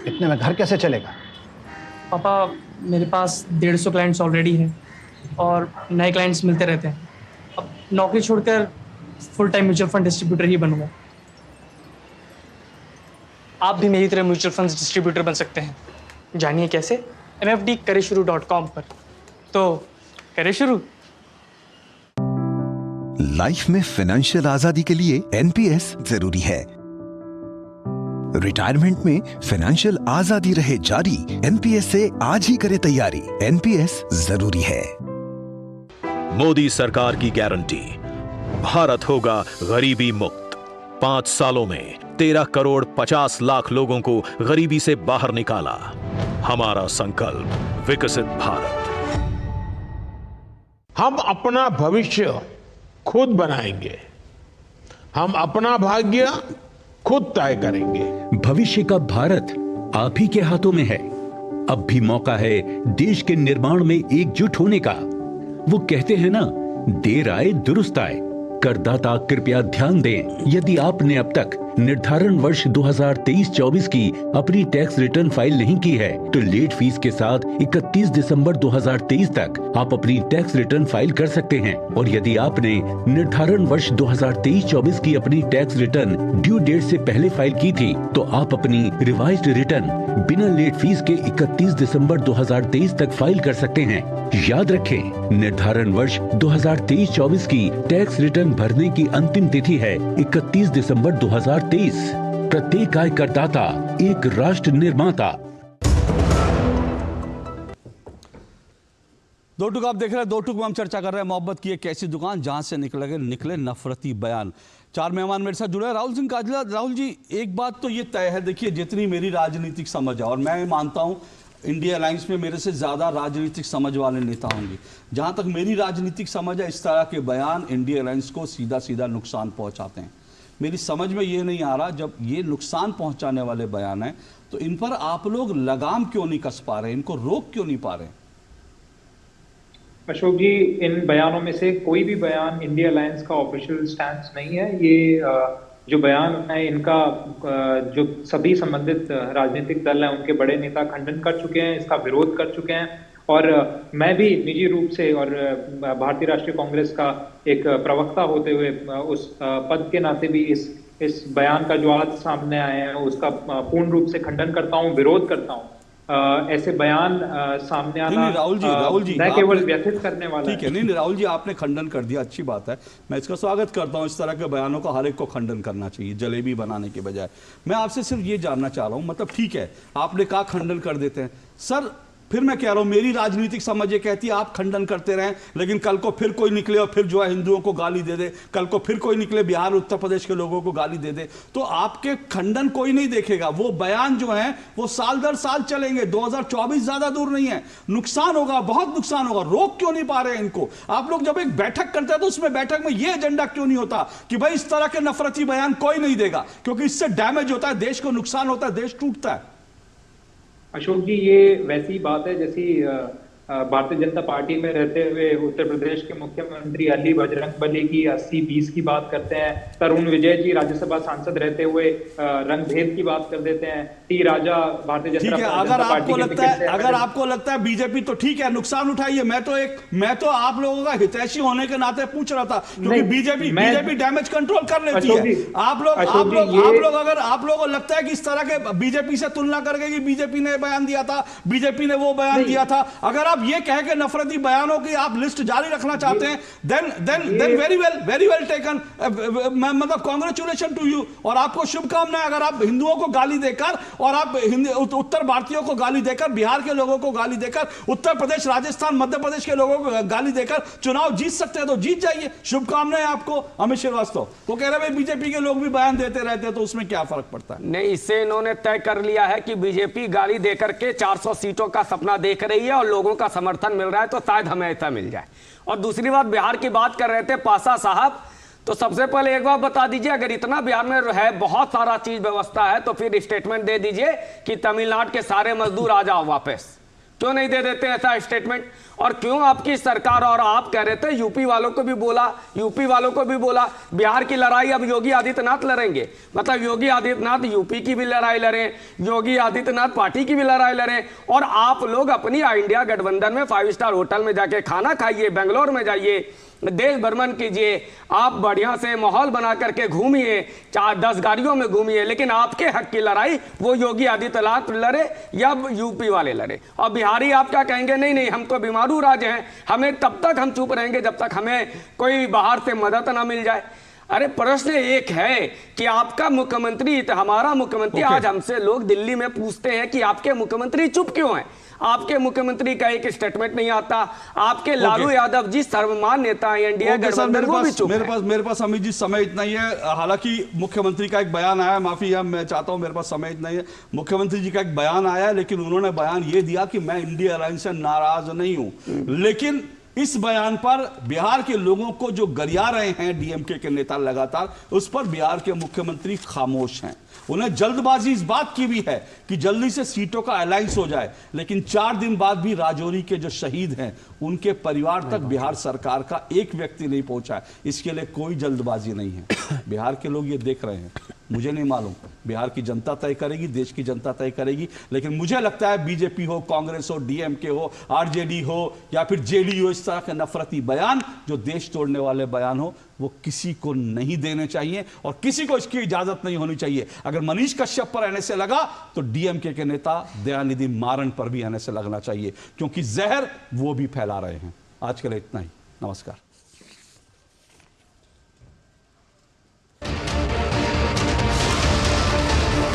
इतने में घर कैसे चलेगा? पापा, मेरे पास 150 क्लाइंट्स ऑलरेडी हैं और नए क्लाइंट्स मिलते रहते हैं। अब नौकरी छोड़कर full time mutual fund distributor ही बनूंगा। आप भी मेरी तरह म्यूचुअल फंड डिस्ट्रीब्यूटर बन सकते हैं। जानिए कैसे? mfdkareshuru.com पर। तो करें शुरू। लाइफ में फाइनेंशियल आजादी के लिए एनपीएस जरूरी है। रिटायरमेंट में फाइनेंशियल आजादी रहे जारी, एनपीएस से आज ही करें तैयारी। एनपीएस जरूरी है। मोदी सरकार की गारंटी, भारत होगा गरीबी मुक्त। 5 सालों में 13 करोड़ 50 लाख लोगों को गरीबी से बाहर निकाला। हमारा संकल्प विकसित भारत। हम अपना भविष्य खुद बनाएंगे, हम अपना भाग्य खुद तय करेंगे। भविष्य का भारत आप ही के हाथों में है। अब भी मौका है देश के निर्माण में एकजुट होने का। वो कहते हैं ना, देर आए दुरुस्त आए। करदाता कृपया ध्यान दें, यदि आपने अब तक निर्धारण वर्ष 2023-24 की अपनी टैक्स रिटर्न फाइल नहीं की है तो लेट फीस के साथ 31 दिसंबर 2023 तक आप अपनी टैक्स रिटर्न फाइल कर सकते हैं। और यदि आपने निर्धारण वर्ष 2023-24 की अपनी टैक्स रिटर्न ड्यू डेट से पहले फाइल की थी तो आप अपनी रिवाइज्ड रिटर्न बिना लेट फीस के 31 दिसंबर 2023 तक फाइल कर सकते हैं। याद रखें, निर्धारण वर्ष 2023-24 की टैक्स रिटर्न भरने की अंतिम तिथि है 31 दिसंबर 2023। प्रत्येक आय करदाता एक राष्ट्र निर्माता। दो टुक आप देख रहे हैं। दो टुक में हम चर्चा कर रहे हैं मोहब्बत की एक ऐसी दुकान जहां से निकले नफरती बयान। चार मेहमान मेरे साथ जुड़े हैं। राहुल सिंह काजला। राहुल जी, एक बात तो ये तय है, देखिए जितनी मेरी राजनीतिक समझ है, और मैं मानता हूं इंडिया अलायंस में मेरे से ज्यादा राजनीतिक समझ वाले नेता होंगे, जहां तक मेरी राजनीतिक समझ है इस तरह के बयान इंडिया अलायंस को सीधा सीधा नुकसान पहुंचाते हैं। मेरी समझ में ये नहीं आ रहा, जब ये नुकसान पहुंचाने वाले बयान हैं तो इन पर आप लोग लगाम क्यों नहीं कस पा रहे, इनको रोक क्यों नहीं पा रहे? अशोक जी, इन बयानों में से कोई भी बयान इंडिया अलायंस का ऑफिशियल स्टैंड नहीं है। ये जो बयान है इनका जो सभी संबंधित राजनीतिक दल हैं उनके बड़े नेता खंडन कर चुके हैं, इसका विरोध कर चुके हैं। और मैं भी निजी रूप से और भारतीय राष्ट्रीय कांग्रेस का एक प्रवक्ता होते हुए उस पद के नाते भी इस बयान का जो आज सामने आए हैं उसका पूर्ण रूप से खंडन करता हूं, विरोध करता हूं। ऐसे बयान सामने आना राहुल जी न केवल व्यथित करने वाला ठीक है। नहीं राहुल जी, आपने खंडन कर दिया, अच्छी बात है, मैं इसका स्वागत करता हूं। इस तरह के बयानों का हर एक को खंडन करना चाहिए, जलेबी बनाने के बजाय। मैं आपसे सिर्फ ये जानना चाह रहा हूं, मतलब ठीक है आपने कहा खंडन कर देते हैं सर, फिर मैं कह रहा हूं मेरी राजनीतिक समझ ये कहती है आप खंडन करते रहें, लेकिन कल को फिर कोई निकले और फिर जो है हिंदुओं को गाली दे दे, कल को फिर कोई निकले बिहार उत्तर प्रदेश के लोगों को गाली दे दे, तो आपके खंडन कोई नहीं देखेगा। वो बयान जो है वो साल दर साल चलेंगे, 2024 ज्यादा दूर नहीं है, नुकसान होगा, बहुत नुकसान होगा। रोक क्यों नहीं पा रहे हैं इनको? आप लोग जब एक बैठक करते हैं तो उसमें बैठक में यह एजेंडा क्यों नहीं होता कि भाई इस तरह के नफरती बयान कोई नहीं देगा, क्योंकि इससे डैमेज होता है, देश को नुकसान होता है, देश टूटता है। अशोक जी, ये वैसी बात है जैसी भारतीय जनता पार्टी में रहते हुए उत्तर प्रदेश के मुख्यमंत्री अली बजरंगबली की 80-20 की बात करते हैं, तरुण विजय जी राज्यसभा सांसद रहते हुए रंगभेद की बात कर देते हैं, टी राजा भारतीय जनता पार्टी अगर आपको लगता है बीजेपी तो ठीक है, नुकसान उठाइए। मैं तो आप लोगों का हितैषी होने के नाते पूछ रहा था, क्योंकि बीजेपी डैमेज कंट्रोल कर लेती है। आप लोगों को लगता है कि इस तरह के बीजेपी से तुलना करके कि बीजेपी ने बयान दिया था, बीजेपी ने वो बयान दिया था, अगर आप ये कह के नफरती बयानों की आप लिस्ट जारी रखना चाहते हैं, देन वेरी वेल टेकन, मतलब कांग्रेचुलेशन टू यू, और आपको शुभकामनाएं। अगर आप हिंदुओं को गाली देकर और आप उत्तर भारतीयों को गाली देकर, बिहार के लोगों को गाली देकर, उत्तर प्रदेश, राजस्थान, मध्य प्रदेश के लोगों को गाली देकर चुनाव जीत सकते हैं तो जीत जाइए, शुभकामनाएं आपको। अमित श्रीवास्तव वो कह रहे हैं बीजेपी के लोग भी बयान देते रहते हैं तो उसमें क्या फर्क पड़ता है? नहीं, इससे इन्होंने तय कर लिया है कि बीजेपी गाली देकर के 400 सीटों का सपना देख रही है और लोगों का समर्थन मिल रहा है, तो शायद हमें ऐसा मिल जाए। और दूसरी बात, बिहार की बात कर रहे थे पासा साहब, तो सबसे पहले एक बात बता दीजिए, अगर इतना बिहार में है बहुत सारा चीज व्यवस्था है तो फिर स्टेटमेंट दे दीजिए कि तमिलनाडु के सारे मजदूर आ जाओ वापस। क्यों नहीं दे देते ऐसा स्टेटमेंट? और क्यों आपकी सरकार, और आप कह रहे थे यूपी वालों को भी बोला, बिहार की लड़ाई अब योगी आदित्यनाथ लड़ेंगे, मतलब योगी आदित्यनाथ यूपी की भी लड़ाई लड़े, योगी आदित्यनाथ पार्टी की भी लड़ाई लड़े, और आप लोग अपनी इंडिया गठबंधन में 5 स्टार होटल में जाके खाना खाइए, बेंगलोर में जाइए, देश भ्रमण कीजिए, आप बढ़िया से माहौल बना करके घूमिए, 4-10 गाड़ियों में घूमिए, लेकिन आपके हक की लड़ाई वो योगी आदित्यनाथ लड़े या यूपी वाले लड़े। और बिहारी आप क्या कहेंगे, नहीं हम तो बीमारू राज हैं, हमें तब तक हम चुप रहेंगे जब तक हमें कोई बाहर से मदद ना मिल जाए। अरे प्रश्न एक है कि आपका मुख्यमंत्री, हमारा मुख्यमंत्री, आज हमसे लोग दिल्ली में पूछते हैं कि आपके मुख्यमंत्री चुप क्यों हैं? आपके मुख्यमंत्री का एक स्टेटमेंट नहीं आता। आपके लालू यादव जी सर्वमान्य नेता हैं, इंडिया गठबंधन, वो भी चुप है। मेरे पास अमित जी समय इतना ही है। हालांकि मुख्यमंत्री का एक बयान आया, माफी है, मैं चाहता हूं, मेरे पास समय इतना ही है। मुख्यमंत्री जी का एक बयान आया, लेकिन उन्होंने बयान ये दिया कि मैं इंडिया अलायंस से नाराज नहीं हूं। लेकिन इस बयान पर बिहार के लोगों को जो गरिया रहे हैं डीएमके के नेता लगातार, उस पर बिहार के मुख्यमंत्री खामोश हैं। उन्हें जल्दबाजी इस बात की भी है कि जल्दी से सीटों का अलायंस हो जाए, लेकिन 4 दिन बाद भी राजौरी के जो शहीद हैं उनके परिवार तक बिहार सरकार का एक व्यक्ति नहीं पहुंचा है। इसके लिए कोई जल्दबाजी नहीं है। बिहार के लोग ये देख रहे हैं, मुझे नहीं मालूम, बिहार की जनता तय करेगी, देश की जनता तय करेगी। लेकिन मुझे लगता है बीजेपी हो, कांग्रेस हो, डीएमके हो, आरजेडी हो या फिर जेडीयू, इस तरह के नफरती बयान जो देश तोड़ने वाले बयान हो, वो किसी को नहीं देने चाहिए और किसी को इसकी इजाजत नहीं होनी चाहिए। अगर मनीष कश्यप पर एनएसए लगा तो डीएमके के नेता दयानिधि मारन पर भी एनएसए लगना चाहिए, क्योंकि जहर वो भी फैला रहे हैं। आज के लिए इतना ही, नमस्कार।